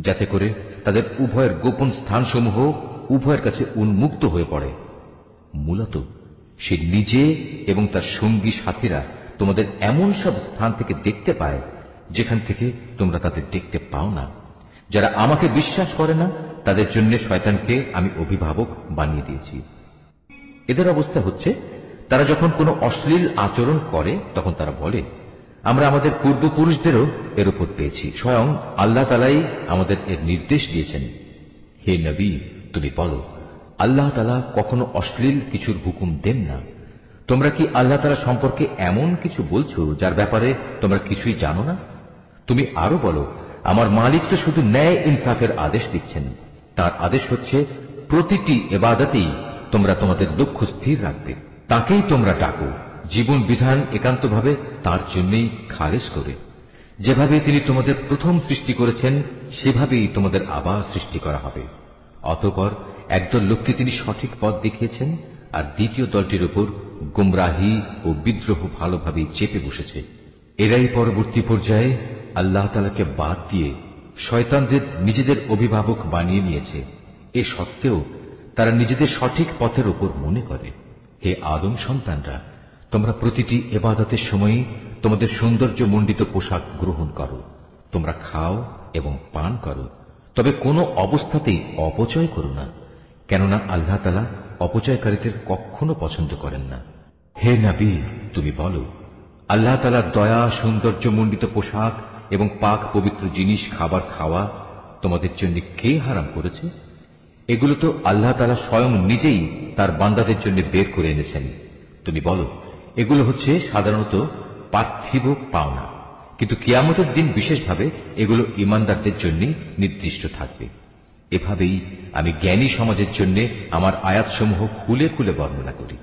যাতে করে তাদের উভয়ের গোপন স্থানসমূহ উভয়ের কাছে উন্মুক্ত হয়ে পড়ে। মূলত সে নিজে এবং তার সঙ্গী সাথীরা তোমাদের এমন সব স্থান থেকে দেখতে পায় যেখান থেকে তোমরা তাদের দেখতে পাও না। যারা আমাকে বিশ্বাস করে না তাদের জন্য শয়তানকে আমি অভিভাবক বানিয়ে দিয়েছি। এদের অবস্থা হচ্ছে, তারা যখন কোনো অশ্লীল আচরণ করে তখন তারা বলে, আমরা আমাদের পূর্বপুরুষদেরও এর উপর পেয়েছি, স্বয়ং আল্লাহ তাআলাই আমাদের এর নির্দেশ দিয়েছেন। হে নবী, তুমি বলো, আল্লাহ তাআলা কখনো অশ্লীল কিছুর হুকুম দেন না। তোমরা কি আল্লাহ তাআলা সম্পর্কে এমন কিছু বলছো যার ব্যাপারে তোমরা কিছুই জানো না? তুমি আরো বলো, আমার মালিক তো শুধু ন্যায় ইনসাফের আদেশ দিচ্ছেন। তার আদেশ হচ্ছে প্রতিটি ইবাদতেই তোমরা তোমাদের লক্ষ্য স্থির রাখবে, তাকেই তোমরা ডাকো, জীবন বিধান একান্তভাবে তার জন্যই খালেস করে। যেভাবে তিনি তোমাদের প্রথম সৃষ্টি করেছেন সেভাবেই তোমাদের আবার সৃষ্টি করা হবে। অতঃপর একদল লোককে তিনি সঠিক পথ দেখিয়েছেন, আর দ্বিতীয় দলটির উপর গুমরাহি ও বিদ্রোহ ভালোভাবেই চেপে বসেছে। এরাই পরবর্তী পর্যায়ে আল্লাহ তাআলাকে বাদ দিয়ে শয়তানদের নিজেদের অভিভাবক বানিয়ে নিয়েছে। এ সত্ত্বেও তারা নিজেদের সঠিক পথের উপর মনে করে। হে আদম সন্তানরা, তোমরা প্রতিটি ইবাদতের সময়ই তোমাদের সৌন্দর্য মণ্ডিত পোশাক গ্রহণ করো, তোমরা খাও এবং পান করো, তবে কোনো অবস্থাতেই অপচয় করো না, কেননা আল্লাহ তাআলা অপচয়কারীদের কখনো পছন্দ করেন না। হে নবী, তুমি বলো, আল্লাহ তাআলার দয়া, সৌন্দর্য মণ্ডিত পোশাক এবং পাক পবিত্র জিনিস খাবার খাওয়া তোমাদের জন্য কে হারাম করেছে? এগুলো তো আল্লাহ তাআলা স্বয়ং নিজেই তার বান্দাদের জন্য বের করে এনেছেন। তুমি বলো, এগুলো হচ্ছে সাধারণত পার্থিব পাওনা, কিন্তু কিয়ামতের দিন বিশেষভাবে এগুলো ঈমানদারদের জন্য নির্দিষ্ট থাকবে। এভাবেই আমি জ্ঞানী সমাজের জন্য আমার আয়াতসমূহ খুলে খুলে বর্ণনা করি।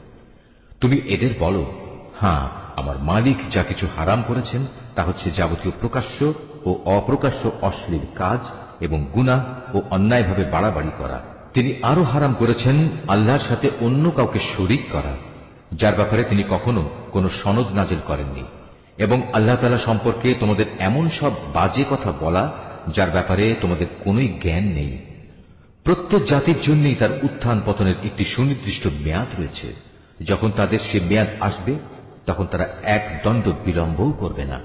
তুমি এদের বলো, হ্যাঁ, আমার মালিক যা কিছু হারাম করেছেন তা হচ্ছে যাবতীয় প্রকাশ্য ও অপ্রকাশ্য অশ্লীল কাজ এবং গুনাহ ও অন্যায়ভাবে বাড়াবাড়ি করা, তিনি আরো হারাম করেছেন আল্লাহর সাথে অন্য কাউকে শরীক করা, যার ব্যাপারে তিনি কখনো কোনো সনদ নাজিল করেননি, এবং আল্লাহ তাআলা সম্পর্কে তোমাদের এমন সব বাজে কথা বলা যার ব্যাপারে তোমাদের কোনোই জ্ঞান নেই। প্রত্যেক জাতির জন্যই তার উত্থান পতনের একটি সুনির্দিষ্ট মেয়াদ রয়েছে। যখন তাদের সে মেয়াদ আসবে তখন তারা এক দণ্ড বিলম্বও করবে না,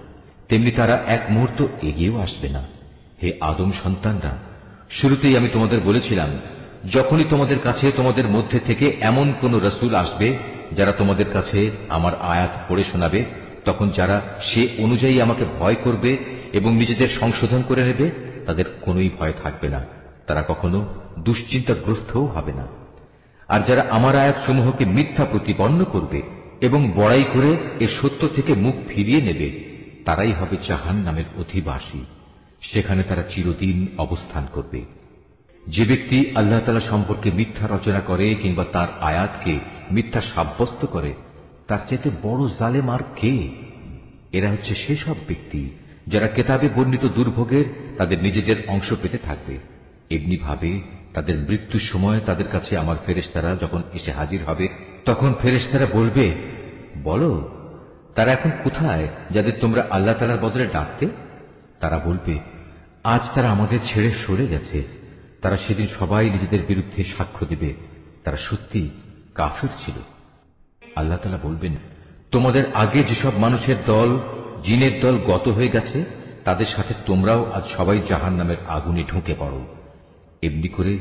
তেমনি তারা এক মুহূর্ত এগিয়েও আসবে না। হে আদম সন্তানরা, শুরুতেই আমি তোমাদের বলেছিলাম, যখনই তোমাদের কাছে তোমাদের মধ্যে থেকে এমন কোন রসুল আসবে যারা তোমাদের কাছে আমার আয়াত পড়ে শোনাবে, তখন যারা সে অনুযায়ী আমাকে ভয় করবে এবং নিজেদের সংশোধন করে নেবে তাদের কোনোই ভয় থাকবে না, তারা কখনো দুশ্চিন্তাগ্রস্তও হবে না। আর যারা আমার আয়াত সমূহকে মিথ্যা প্রতিপন্ন করবে এবং বড়াই করে এ সত্য থেকে মুখ ফিরিয়ে নেবে, তারাই হবে জাহান্নামের অধিবাসী। সেখানে তারা চিরদিন অবস্থান করবে। যে ব্যক্তি আল্লাহ তাআলা সম্পর্কে মিথ্যা রচনা করে কিংবা তার আয়াতকে মিথ্যা সাব্যস্ত করে, তার চাইতে বড় জালেম আর কে? এরা হচ্ছে সেসব ব্যক্তি যারা কেতাবে বর্ণিত দুর্ভোগের তাদের নিজেদের অংশ পেতে থাকবে। এমনি ভাবে তাদের মৃত্যুর সময় তাদের কাছে আমার ফেরেশতারা যখন এসে হাজির হবে, তখন ফেরেশতারা বলবে, বলো তারা এখন কোথায় যাদের তোমরা আল্লাহ তাআলার বদলে ডাকতে? তারা বলবে, আজ তারা আমাদের ছেড়ে সরে গেছে। তারা সেদিন সবাই নিজেদের বিরুদ্ধে সাক্ষ্য দেবে, তারা সত্যি কাফির ছিল। আল্লাহ তাআলা বলবেন, তোমাদের আগে যেসব মানুষের দল, জিনের দল গত হয়ে গেছে, তাদের সাথে তোমরাও আজ সবাই জাহান্নামের আগুনে ঢুকে পড়ো। এমনি করে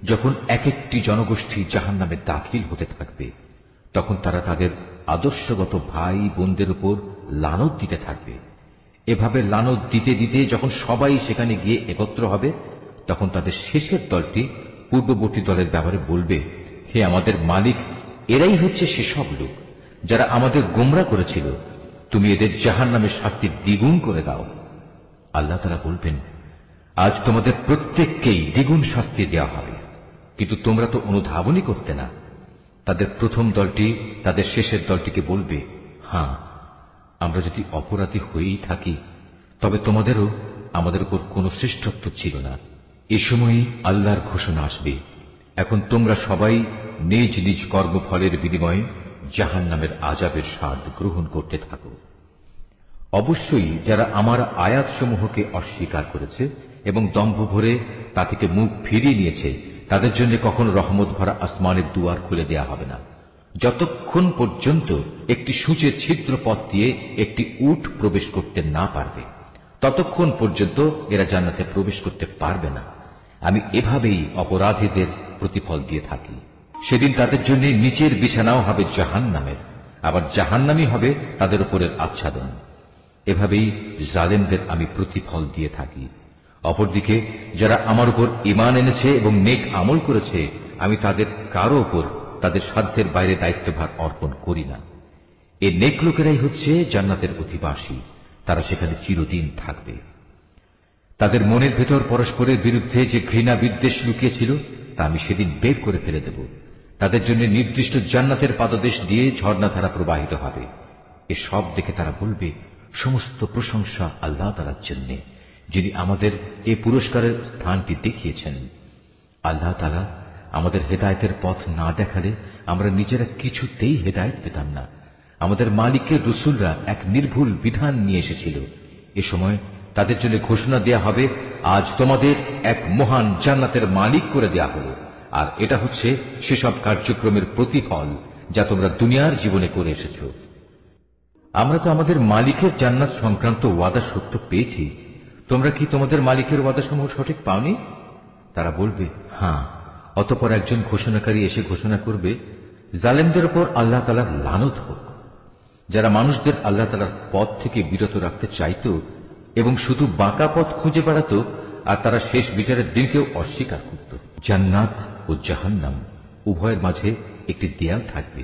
যখন এক একটি জনগোষ্ঠী জাহান্নামে দাখিল হতে থাকবে, তখন তারা তাদের আদর্শগত ভাই বোনদের উপর লানত দিতে থাকবে। এভাবে লানত দিতে দিতে যখন সবাই সেখানে গিয়ে একত্র হবে, তখন তাদের শেষের দলটি পূর্ববর্তী দলের ব্যাপারে বলবে, হে আমাদের মালিক, এরাই হচ্ছে সেসব লোক যারা আমাদের গোমরা করেছিল, তুমি এদের জাহান্নামের শাস্তি দ্বিগুণ করে দাও। আল্লাহ তাআলা বলবেন, আজ তোমাদের প্রত্যেককেই দ্বিগুণ শাস্তি দেওয়া হবে, কিন্তু তোমরা তো অনুধাবনই করতে না। তাদের প্রথম দলটি তাদের শেষের দলটিকে বলবে, হ্যাঁ, আমরা যদি অপরাধী হয়েই থাকি তবে তোমাদেরও আমাদের উপর কোনো শ্রেষ্ঠত্ব ছিল না। এ সময়ই আল্লাহর ঘোষণা আসবে, এখন তোমরা সবাই নিজ নিজ কর্মফলের বিনিময়ে জাহান্নামের আযাবের স্বাদ গ্রহণ করতে থাকো। অবশ্যই যারা আমার আয়াতসমূহকে অস্বীকার করেছে এবং দম্ভ ভরে তা থেকে মুখ ফিরিয়ে নিয়েছে, তাদের জন্য কখনো রহমত ভরা আসমানের দুয়ার খুলে দেয়া হবে না, যতক্ষণ পর্যন্ত একটি সূচের ছিদ্র পথ দিয়ে একটি উট প্রবেশ করতে না পারবে, ততক্ষণ পর্যন্ত এরা জান্নাতে প্রবেশ করতে পারবে না। আমি এভাবেই অপরাধীদের প্রতিফল দিয়ে থাকি। সেদিন তাদের জন্য নিচের বিছানাও হবে জাহান্নামের, আবার জাহান্নামই হবে তাদের উপরের আচ্ছাদন। এভাবেই জালেমদের আমি প্রতিফল দিয়ে থাকি। অপরদিকে যারা আমার উপর ঈমান এনেছে এবং নেক আমল করেছে, আমি তাদের কারো উপর তাদের সাধ্যের বাইরে দায়িত্বভার অর্পণ করি না। এ নেক লোকেরাই হচ্ছে জান্নাতের অধিবাসী, তারা সেখানে চিরদিন থাকবে। তাদের মনের ভেতর পরস্পরের বিরুদ্ধে যে ঘৃণা বিদ্বেষ লুকিয়েছিল তা আমি সেদিন বের করে ফেলে দেব। তাদের জন্য নির্দিষ্ট জান্নাতের পাদদেশ দিয়ে ঝর্ণাধারা প্রবাহিত হবে। এসব দেখে তারা বলবে, সমস্ত প্রশংসা আল্লাহ তাআলার জন্য, যিনি আমাদের এই পুরস্কারের স্থানটি দেখিয়েছেন। আল্লাহ তাআলা আমাদের হেদায়েতের পথ না দেখালে আমরা নিজেরা কিছুতেই হেদায়েত পেতাম না। আমাদের মালিকের রাসূলরা এক নির্ভুল বিধান নিয়ে এসেছিল। এ সময় তাদের জন্য ঘোষণা দেয়া হবে, আজ তোমাদের এক মহান জান্নাতের মালিক করে দেয়া হলো, আর এটা হচ্ছে সেসব কার্যক্রমের প্রতিফল যা তোমরা দুনিয়ার জীবনে করে এসেছ। আমরা তো আমাদের মালিকের জান্নাত সংক্রান্ত ওয়াদা সত্য পেয়েছি, তোমরা কি তোমাদের মালিকের ওয়াদাসমূহ সঠিক পাওনি? তারা বলবে, হ্যাঁ। অতঃপর একজন ঘোষণাকারী এসে ঘোষণা করবে, জালেমদের উপর আল্লাহ তাআলার লানত হোক। যারা মানুষদের আল্লাহ তাআলার পথ থেকে বিরত রাখতে চাইত এবং শুধু বাঁকা পথ খুঁজে বেড়াত, আর তারা শেষ বিচারের দিনকেও অস্বীকার করত। জান্নাত ও জাহান্নাম উভয়ের মাঝে একটি দেয়াল থাকবে।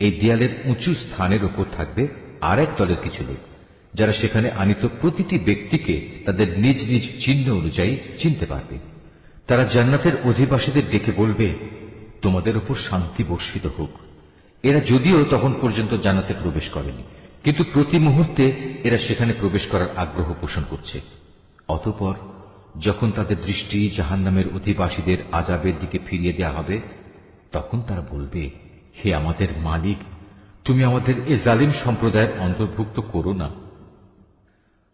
এই দেয়ালের উঁচু স্থানের উপর থাকবে আরেক দলের কিছু লোক, যারা সেখানে আনিত প্রতিটি ব্যক্তিকে তাদের নিজ নিজ চিহ্ন অনুযায়ী চিনতে পারবে। তারা জান্নাতের অধিবাসীদের ডেকে বলবে, তোমাদের উপর শান্তি বর্ষিত হোক। এরা যদিও তখন পর্যন্ত জান্নাতে প্রবেশ করেনি, কিন্তু প্রতি মুহূর্তে এরা সেখানে প্রবেশ করার আগ্রহ পোষণ করছে। অতঃপর যখন তাদের দৃষ্টি জাহান্নামের অধিবাসীদের আযাবের দিকে ফিরিয়ে দেওয়া হবে, তখন তারা বলবে, হে আমাদের মালিক, তুমি আমাদের এ জালিম সম্প্রদায়ের অন্তর্ভুক্ত করো না।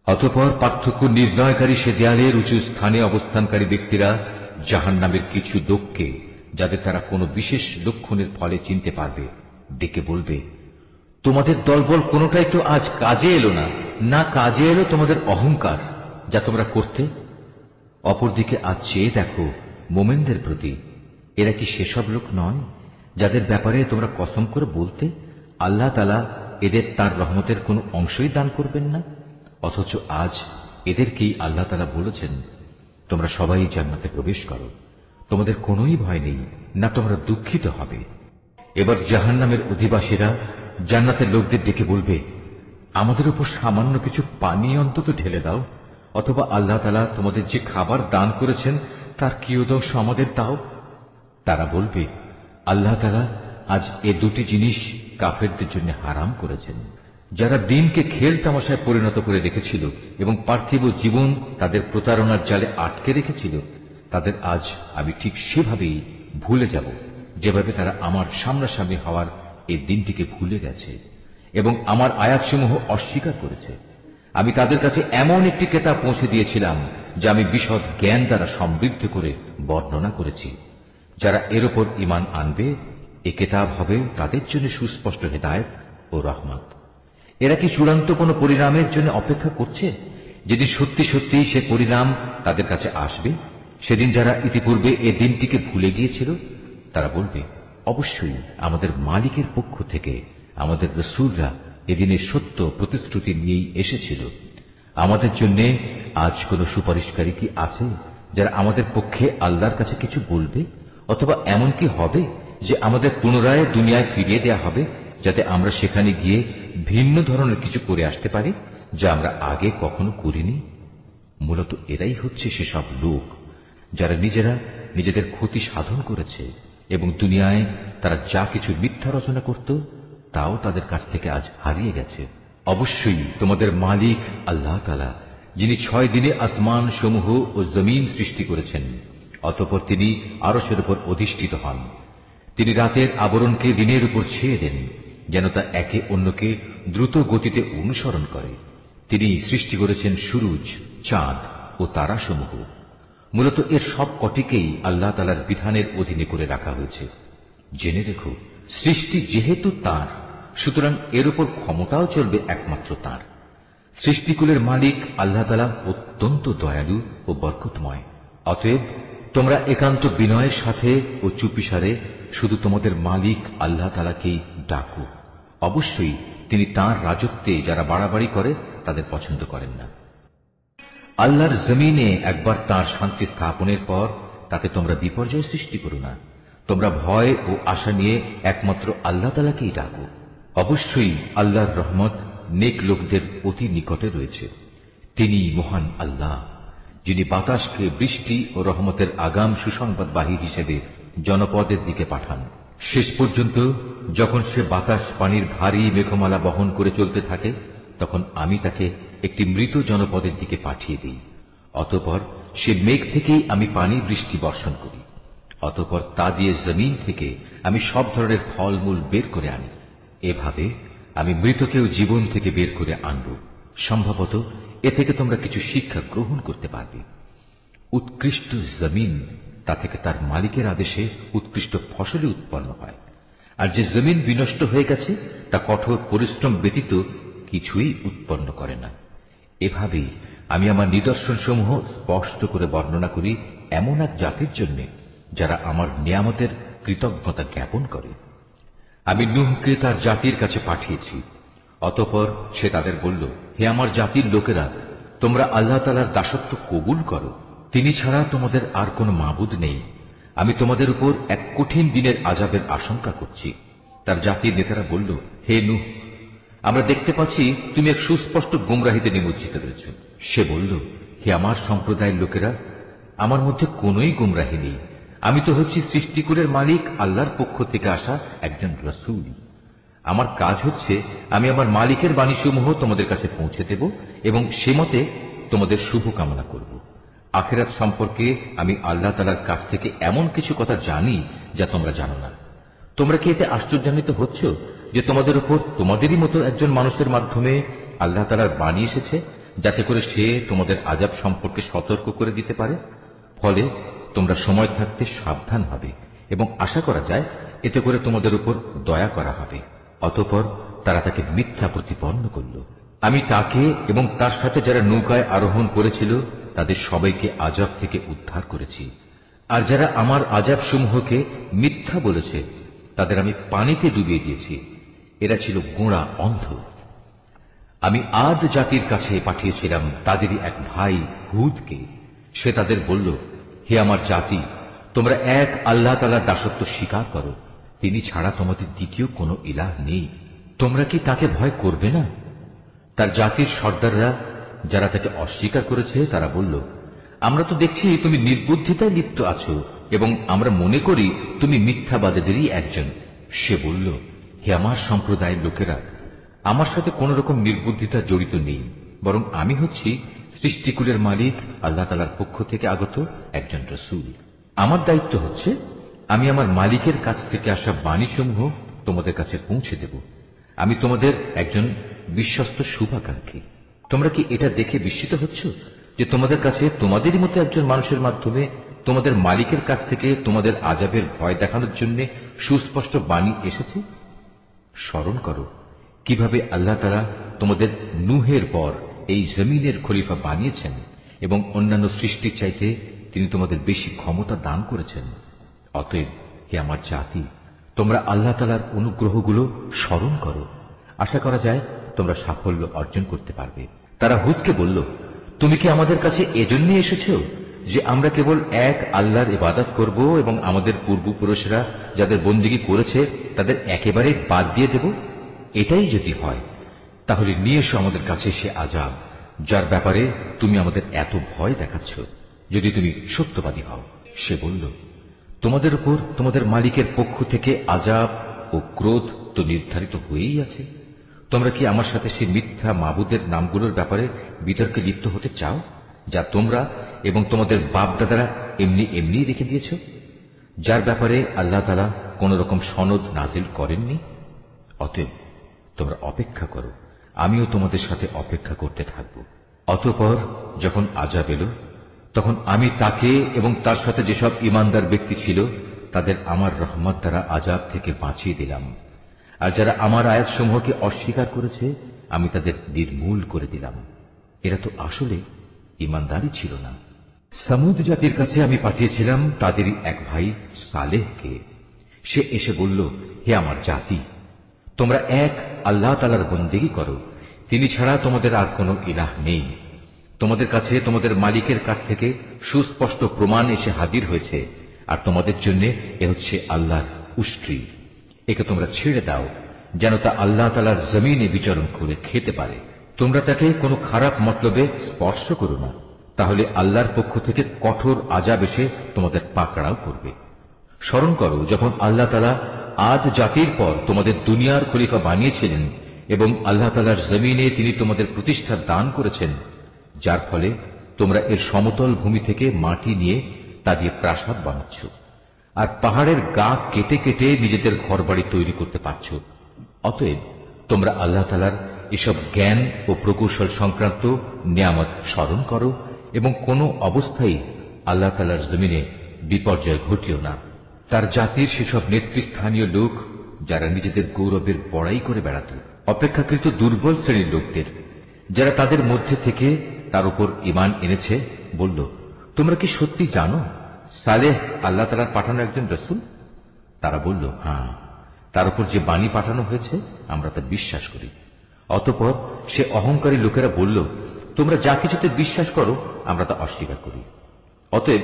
অতঃপর পার্থক্য নির্ণয়কারী সে দেয়ালের উঁচু স্থানে অবস্থানকারী ব্যক্তিরা জাহান্নামের কিছু লোককে, যাদের তারা কোনো বিশেষ লক্ষণের ফলে চিনতে পারবে, ডেকে বলবে, তোমাদের দলবল কোনোটাই তো আজ কাজে এলো না, না কাজে এলো তোমাদের অহংকার যা তোমরা করতে। অপরদিকে আজ চেয়ে দেখো মোমেনদের প্রতি, এরা কি সেসব লোক নয় যাদের ব্যাপারে তোমরা কসম করে বলতে আল্লাহ তাআলা এদের তার রহমতের কোনো অংশই দান করবেন না, অথচ আজ এদেরকেই আল্লাহ তাআলা বলেছেন, তোমরা সবাই জান্নাতে প্রবেশ করো, তোমাদের কোনোই ভয় নেই, না তোমরা দুঃখিত হবে। এবার জাহান্নামের অধিবাসীরা জান্নাতের লোকদের ডেকে বলবে, আমাদের উপর সামান্য কিছু পানি অন্তত ঢেলে দাও, অথবা আল্লাহ তাআলা তোমাদের যে খাবার দান করেছেন তার কিয়দংশ আমাদের দাও। তারা বলবে, আল্লাহ তাআলা আজ এ দুটি জিনিস কাফেরদের জন্য হারাম করেছেন। যারা দিনকে খেল তামাশায় পরিণত করে রেখেছিল এবং পার্থিব জীবন তাদের প্রতারণার জালে আটকে রেখেছিল, তাদের আজ আমি ঠিক সেভাবেই ভুলে যাব যেভাবে তারা আমার সামনাসামনি হওয়ার এই দিনটিকে ভুলে গেছে এবং আমার আয়াতসমূহ অস্বীকার করেছে। আমি তাদের কাছে এমন একটি কিতাব পৌঁছে দিয়েছিলাম যা আমি বিশদ জ্ঞান দ্বারা সমৃদ্ধ করে বর্ণনা করেছি। যারা এর উপর ঈমান আনবে, এ কিতাব হবে তাদের জন্য সুস্পষ্ট হেদায়েত ও রহমত। এরা কি চূড়ান্ত কোনো পরিণামের জন্য অপেক্ষা করছে? যেদিন সত্যি সত্যি সে পরিণাম তাদের কাছে আসবে, সেদিন যারা ইতিপূর্বে এ দিনটিকে ভুলে গিয়েছিল তারা বলবে, অবশ্যই আমাদের মালিকের পক্ষ থেকে আমাদের রাসূলরা এদিনের সত্য প্রতিশ্রুতি নিয়েই এসেছিল। আমাদের জন্য আজ কোনো সুপারিশকারী কি আছে যারা আমাদের পক্ষে আল্লাহর কাছে কিছু বলবে? অথবা এমন কি হবে যে আমাদের পুনরায় দুনিয়ায় ফিরিয়ে দেয়া হবে, যাতে আমরা সেখানে গিয়ে ভিন্ন ধরনের কিছু করে আসতে পারি যা আমরা আগে কখনো করিনি? মূলত এরাই হচ্ছে সেসব লোক যারা নিজেরা নিজেদের ক্ষতি সাধন করেছে এবং দুনিয়ায় তারা যা কিছু মিথ্যা রচনা করত তাও তাদের কাছ থেকে আজ হারিয়ে গেছে। অবশ্যই তোমাদের মালিক আল্লাহ তাআলা, যিনি 6 দিনে আসমান সমূহ ও জমিন সৃষ্টি করেছেন, অতঃপর তিনি আরশের উপর অধিষ্ঠিত হন। তিনি রাতের আবরণকে দিনের উপর ছেয়ে দেন যেন তা একে অন্যকে দ্রুত গতিতে অনুসরণ করে। তিনি সৃষ্টি করেছেন সূরজ, চাঁদ ও তারাসমূহ। মূলত এর সব কটিকেই আল্লাহ তাআলার বিধানের অধীনে করে রাখা হয়েছে। জেনে রেখো, সৃষ্টি যেহেতু তাঁর, সুতরাং এর উপর ক্ষমতাও চলবে একমাত্র তাঁর। সৃষ্টিকুলের মালিক আল্লাহ তাআলা অত্যন্ত দয়ালু ও বরকতময়। অতএব তোমরা একান্ত বিনয়ের সাথে ও চুপিসারে শুধু তোমাদের মালিক আল্লাহ তাআলাকেই ডাকো। অবশ্যই তিনি তাঁর রাজত্বে যারা বাড়াবাড়ি করে তাদের পছন্দ করেন না। আল্লাহর জমিনে একবার তাঁর শান্তি স্থাপনের পর তাতে তোমরা বিপর্যয় সৃষ্টি করো না। তোমরা ভয় ও আশা নিয়ে একমাত্র আল্লাহ তাআলাকেই ডাকো। অবশ্যই আল্লাহর রহমত নেক লোকদের অতি নিকটে রয়েছে। তিনি মহান আল্লাহ, যিনি বাতাসকে বৃষ্টি ও রহমতের আগাম সুসংবাদবাহী হিসেবে জনপদের দিকে পাঠান। শেষ পর্যন্ত যখন সে বাতাস পানির ভারী মেঘমালা বহন করে চলতে থাকে, তখন আমি তাকে একটি মৃত জনপদের দিকে পাঠিয়ে দিই। অতঃপর সে মেঘ থেকেই আমি পানি বৃষ্টি বর্ষণ করি। অতঃপর তা দিয়ে জমিন থেকে আমি সব ধরনের ফলমূল বের করে আনি। এভাবে আমি মৃতকেও জীবন থেকে বের করে আনব। সম্ভবত এ থেকে তোমরা কিছু শিক্ষা গ্রহণ করতে পারবে। উৎকৃষ্ট জমিন, তা থেকে তার মালিকের আদেশে উৎকৃষ্ট ফসলই উৎপন্ন হয়। আর যে জমিন বিনষ্ট হয়ে গেছে তা কঠোর পরিশ্রম ব্যতীত কিছুই উৎপন্ন করে না। এভাবেই আমি আমার নিদর্শনসমূহ স্পষ্ট করে বর্ণনা করি এমন এক জাতির জন্য যারা আমার নিয়ামতের কৃতজ্ঞতা জ্ঞাপন করে। আমি নূহকে তার জাতির কাছে পাঠিয়েছি। অতঃপর সে তাদের বলল, হে আমার জাতির লোকেরা, তোমরা আল্লাহ তাআলার দাসত্ব কবুল করো। তিনি ছাড়া তোমাদের আর কোনো মাবুদ নেই। আমি তোমাদের উপর এক কঠিন দিনের আযাবের আশঙ্কা করছি। তার জাতির নেতারা বলল, হে নূহ, আমরা দেখতে পাচ্ছি তুমি এক সুস্পষ্ট গুমরাহিতে নিমজ্জিত রয়েছ। সে বলল, হে আমার সম্প্রদায়ের লোকেরা, আমার মধ্যে কোনোই গুমরাহি নেই। আমি তো হচ্ছি সৃষ্টিকুলের মালিক আল্লাহর পক্ষ থেকে আসা একজন রাসূল। আমার কাজ হচ্ছে আমি আমার মালিকের বাণীসমূহ তোমাদের কাছে পৌঁছে দেব এবং সে মতে তোমাদের শুভ কামনা করব। আখিরাত সম্পর্কে আমি আল্লাহ তাআলার কাছ থেকে এমন কিছু কথা জানি যা তোমরা জানো না। তোমরা কি এতে আশ্চর্যান্বিত হচ্ছ যে তোমাদের উপর তোমাদেরই মতো একজন মানুষের মাধ্যমে আল্লাহ তাআলার বাণী এসেছে, যাতে করে সে তোমাদের আযাব সম্পর্কে সতর্ক করে দিতে পারে? ফলে তোমরা সময় থাকতে সাবধান হবে এবং আশা করা যায় এতে করে তোমাদের উপর দয়া করা হবে। অতঃপর তারা তাকে মিথ্যা প্রতিপন্ন করল। আমি তাকে এবং তার সাথে যারা নৌকায় আরোহণ করেছিল তাদের সবাইকে আযাব থেকে উদ্ধার করেছি। আর যারা আমার আযাব সমূহকে মিথ্যা বলেছে তাদের আমি পানিতে ডুবিয়ে দিয়েছি। এরা ছিল গোঁড়া অন্ধ। আমি আদ জাতির কাছে পাঠিয়েছিলাম তাদেরই এক ভাই হুদকে। সে তাদের বলল, হে আমার জাতি, তোমরা এক আল্লাহ তাআলার দাসত্ব স্বীকার করো, তিনি ছাড়া তোমাদের দ্বিতীয় কোনো ইলাহ নেই। তোমরা কি তাকে ভয় করবে না? তার জাতির সর্দাররা যারা তাকে অস্বীকার করেছে তারা বলল, আমরা তো দেখছি তুমি নির্বুদ্ধিতায় লিপ্ত আছো এবং আমরা মনে করি তুমি মিথ্যাবাদীদেরই একজন। সে বলল, হে আমার সম্প্রদায়ের লোকেরা, আমার সাথে কোন রকম নির্বুদ্ধিতা জড়িত নেই, বরং আমি হচ্ছি সৃষ্টিকুলের মালিক আল্লাহ তাআলার পক্ষ থেকে আগত একজন রাসূল। আমার দায়িত্ব হচ্ছে আমি আমার মালিকের কাছ থেকে আসা বাণীসমূহ তোমাদের কাছে পৌঁছে দেব। আমি তোমাদের একজন বিশ্বস্ত শুভাকাঙ্ক্ষী। তোমরা কি এটা দেখে বিস্মিত হচ্ছ যে তোমাদের কাছে তোমাদেরই মতো একজন মানুষের মাধ্যমে তোমাদের মালিকের কাছ থেকে তোমাদের আযাবের ভয় দেখানোর জন্য সুস্পষ্ট বাণী এসেছে? স্মরণ করো কিভাবে আল্লাহ তাআলা তোমাদের নূহের পর এই জমিনের খলিফা বানিয়েছেন এবং অন্যান্য সৃষ্টির চাইতে তিনি তোমাদের বেশি ক্ষমতা দান করেছেন। অতএব হে আমার জাতি, তোমরা আল্লাহ তাআলার অনুগ্রহগুলো স্মরণ করো। আশা করা যায় তোমরা সাফল্য অর্জন করতে পারবে। তারা হুদকে বলল, তুমি কি আমাদের কাছে এজন্য এসেছ যে আমরা কেবল এক আল্লাহর ইবাদত করব এবং আমাদের পূর্বপুরুষরা যাদের বন্দেগী করেছে তাদের একেবারে বাদ দিয়ে দেব? এটাই যদি হয় তাহলে নিয়ে এসো আমাদের কাছে সে আযাব যার ব্যাপারে তুমি আমাদের এত ভয় দেখাচ্ছ, যদি তুমি সত্যবাদী হও। সে বলল, তোমাদের উপর তোমাদের মালিকের পক্ষ থেকে আযাব ও ক্রোধ তো নির্ধারিত হয়েই আছে। তোমরা কি আমার সাথে সেই মিথ্যা মাবুদের নামগুলোর ব্যাপারে বিতর্কে লিপ্ত হতে চাও, যা তোমরা এবং তোমাদের বাপ দাদারা এমনি এমনি রেখে দিয়েছ, যার ব্যাপারে আল্লাহ তাআলা কোন রকম সনদ নাজিল করেননি? অতএব তোমরা অপেক্ষা করো, আমিও তোমাদের সাথে অপেক্ষা করতে থাকব। অতঃপর যখন আযাব এলো তখন আমি তাকে এবং তার সাথে যেসব ঈমানদার ব্যক্তি ছিল তাদের আমার রহমত দ্বারা আযাব থেকে বাঁচিয়ে দিলাম। আর যারা আমার আয়াতসমূহকে অস্বীকার করেছে আমি তাদের নির্মূল করে দিলাম। এরা তো আসলে ঈমানদারই ছিল না। সামুদ জাতির কাছে আমি পাঠিয়েছিলাম তাদেরই এক ভাই সালেহকে। সে এসে বলল, হে আমার জাতি, তোমরা এক আল্লাহ তাআলার বন্দেগী করো, তিনি ছাড়া তোমাদের আর কোনো ইলাহ নেই। তোমাদের কাছে তোমাদের মালিকের কাছ থেকে সুস্পষ্ট প্রমাণ এসে হাজির হয়েছে, আর তোমাদের জন্য এ হচ্ছে আল্লাহর উষ্ট্রি। একে তোমরা ছেড়ে দাও যেন তা আল্লাহ তাআলার জমিনে বিচরণ করে খেতে পারে। তোমরা তাকে কোনো খারাপ মতলবে স্পর্শ করো না, তাহলে আল্লাহর পক্ষ থেকে কঠোর আযাব এসে তোমাদের পাকড়াও করবে। স্মরণ করো যখন আল্লাহ তাআলা আদ জাতির পর তোমাদের দুনিয়ার খলিফা বানিয়েছিলেন এবং আল্লাহ তাআলার জমিনে তিনি তোমাদের প্রতিষ্ঠা দান করেছেন, যার ফলে তোমরা এর সমতল ভূমি থেকে মাটি নিয়ে তা দিয়ে প্রাসাদ বানাচ্ছ আর পাহাড়ের গা কেটে কেটে নিজেদের ঘরবাড়ি তৈরি করতে পারছ। অতএব তোমরা আল্লাহ তাআলার এসব জ্ঞান ও প্রকৌশল সংক্রান্ত নিয়ামত স্মরণ করো এবং কোনো অবস্থায় আল্লাহ তাআলার জমিনে বিপর্যয় ঘটিও না। তার জাতির সেসব নেতৃস্থানীয় লোক যারা নিজেদের গৌরবের বড়াই করে বেড়াত, অপেক্ষাকৃত দুর্বল শ্রেণীর লোকদের যারা তাদের মধ্যে থেকে তার উপর ঈমান এনেছে, বলল, তোমরা কি সত্যি জানো সালেহ আল্লাহ তাআলার পাঠানো একজন রাসূল? তারা বলল, হ্যাঁ, তার উপর যে বাণী পাঠানো হয়েছে আমরা তা বিশ্বাস করি। অতঃপর সে অহংকারী লোকেরা বলল, তোমরা যা কিছুতে বিশ্বাস করো আমরা তা অস্বীকার করি। অতএব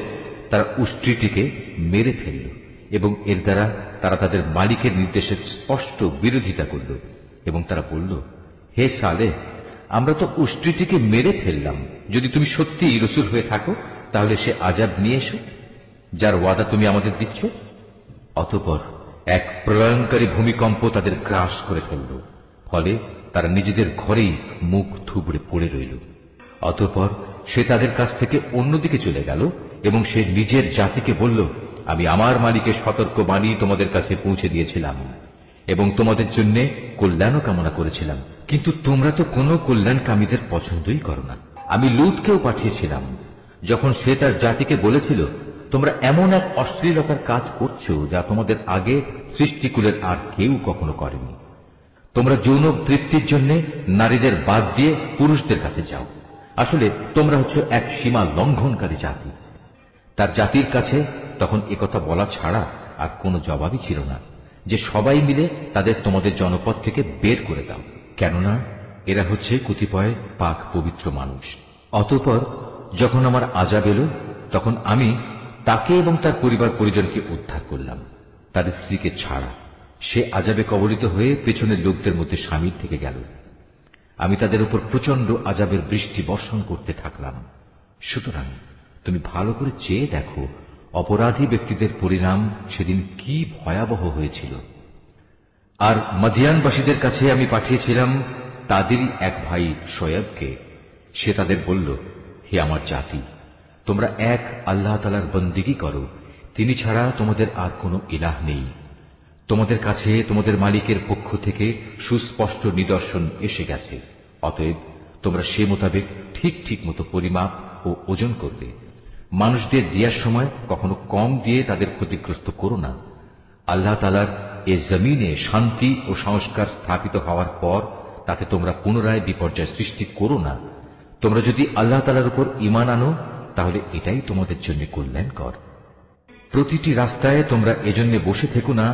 তারা উষ্ট্রিটিকে মেরে ফেলল এবং এর দ্বারা তারা তাদের মালিকের নির্দেশের স্পষ্ট বিরোধিতা করল এবং তারা বলল, হে সালেহ, আমরা তো উষ্ট্রিটিকে মেরে ফেললাম, যদি তুমি সত্যিই রাসূল হয়ে থাকো তাহলে সে আযাব নিয়ে এসো যার ওয়াদা তুমি আমাদের দিচ্ছ। অতঃপর এক প্রলয়ঙ্কারী ভূমিকম্প তাদের গ্রাস করে ফেলল, ফলে তারা নিজেদের ঘরেই মুখ থুবড়ে পড়ে রইল। অতঃপর সে তাদের কাছ থেকে অন্যদিকে চলে গেল এবং সে নিজের জাতিকে বলল, আমি আমার মালিকের সতর্কবাণী তোমাদের কাছে পৌঁছে দিয়েছিলাম এবং তোমাদের জন্য কল্যাণও কামনা করেছিলাম, কিন্তু তোমরা তো কোনো কল্যাণকামীদের পছন্দই করো না। আমি লূতকেও পাঠিয়েছিলাম, যখন সে তার জাতিকে বলেছিল, তোমরা এমন এক অশ্লীলতার কাজ করছো যা তোমাদের আগে সৃষ্টিকুলের আর কেউ কখনো করেনি। তোমরা যৌন তৃপ্তির জন্য নারীদের বাদ দিয়ে পুরুষদের কাছে যাও। আসলে তোমরা হচ্ছে এক সীমা লঙ্ঘনকারী জাতি। তার জাতির কাছে তখন একথা বলা ছাড়া আর কোনো জবাবই ছিল না যে সবাই মিলে তাদের তোমাদের জনপদ থেকে বের করে দাও, কেননা এরা হচ্ছে কতিপয় পাক পবিত্র মানুষ। অতঃপর যখন আমার আযাব এলো, তখন আমি তাকে এবং তার পরিবার পরিজনকে উদ্ধার করলাম, তার স্ত্রীকে ছাড়া। সে আযাবে কবলিত হয়ে পেছনের লোকদের মধ্যে শামিল থেকে গেল। আমি তাদের উপর প্রচন্ড আযাবের বৃষ্টি বর্ষণ করতে থাকলাম। সুতরাং তুমি ভালো করে চেয়ে দেখো অপরাধী ব্যক্তিদের পরিণাম সেদিন কি ভয়াবহ হয়েছিল। আর মদিয়ানবাসীদের কাছে আমি পাঠিয়েছিলাম তাদেরই এক ভাই শোয়েবকে। সে তাদের বলল, হে আমার জাতি, তোমরা এক আল্লাহ তাআলার বন্দেগী করো, তিনি ছাড়া তোমাদের আর কোনো ইলাহ নেই। তোমাদের কাছে তোমাদের মালিকের পক্ষ থেকে সুস্পষ্ট নিদর্শন এসে গেছে, অতএব তোমরা সে মোতাবেক ঠিক ঠিক মতো পরিমাপ ও ওজন করবে। মানুষদের দেওয়ার সময় কখনো কম দিয়ে তাদের ক্ষতিগ্রস্ত করো না। আল্লাহ তাআলার এ জমিনে শান্তি ও সংস্কার স্থাপিত হওয়ার পর তাতে তোমরা পুনরায় বিপর্যয় সৃষ্টি করো না। তোমরা যদি আল্লাহ তাআলার উপর ঈমান আনো, তাহলে এটাই তোমাদের জন্য কল্যাণকর। প্রতিটি রাস্তায় তোমরা এজন্য বসে থেকো না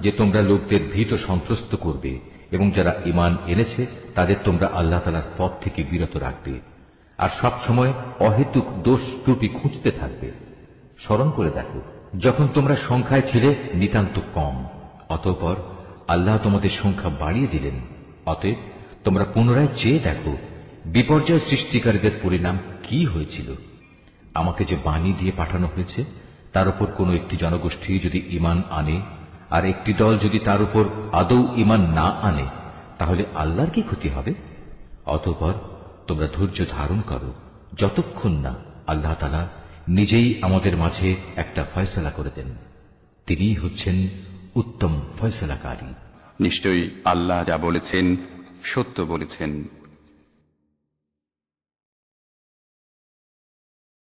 যে তোমরা লোকদের ভীত সন্ত্রস্ত করবে, এবং যারা ঈমান এনেছে তাদের তোমরা আল্লাহ তাআলার পথ থেকে বিরত রাখবে, আর সবসময় অহেতুক দোষ ত্রুটি খুঁজতে থাকবে। স্মরণ করে দেখো, যখন তোমরা সংখ্যায় ছিলে নিতান্ত কম, অতঃপর আল্লাহ তোমাদের সংখ্যা বাড়িয়ে দিলেন। অতএব তোমরা পুনরায় চেয়ে দেখো বিপর্যয় সৃষ্টিকারীদের পরিণাম কি হয়েছিল। আমাকে যে বাণী দিয়ে পাঠানো হয়েছে তার উপর কোন একটি জনগোষ্ঠী যদি ঈমান আনে আর একটি দল যদি তার উপর আদৌ ঈমান না আনে, তাহলে আল্লাহর কি ক্ষতি হবে? অতঃপর তোমরা ধৈর্য ধারণ করো যতক্ষণ না আল্লাহ তাআলা নিজেই আমাদের মাঝে একটা ফয়সালা করে দেন। তিনিই হচ্ছেন উত্তম ফয়সালাকারী। নিশ্চয়ই আল্লাহ যা বলেছেন সত্য বলেছেন।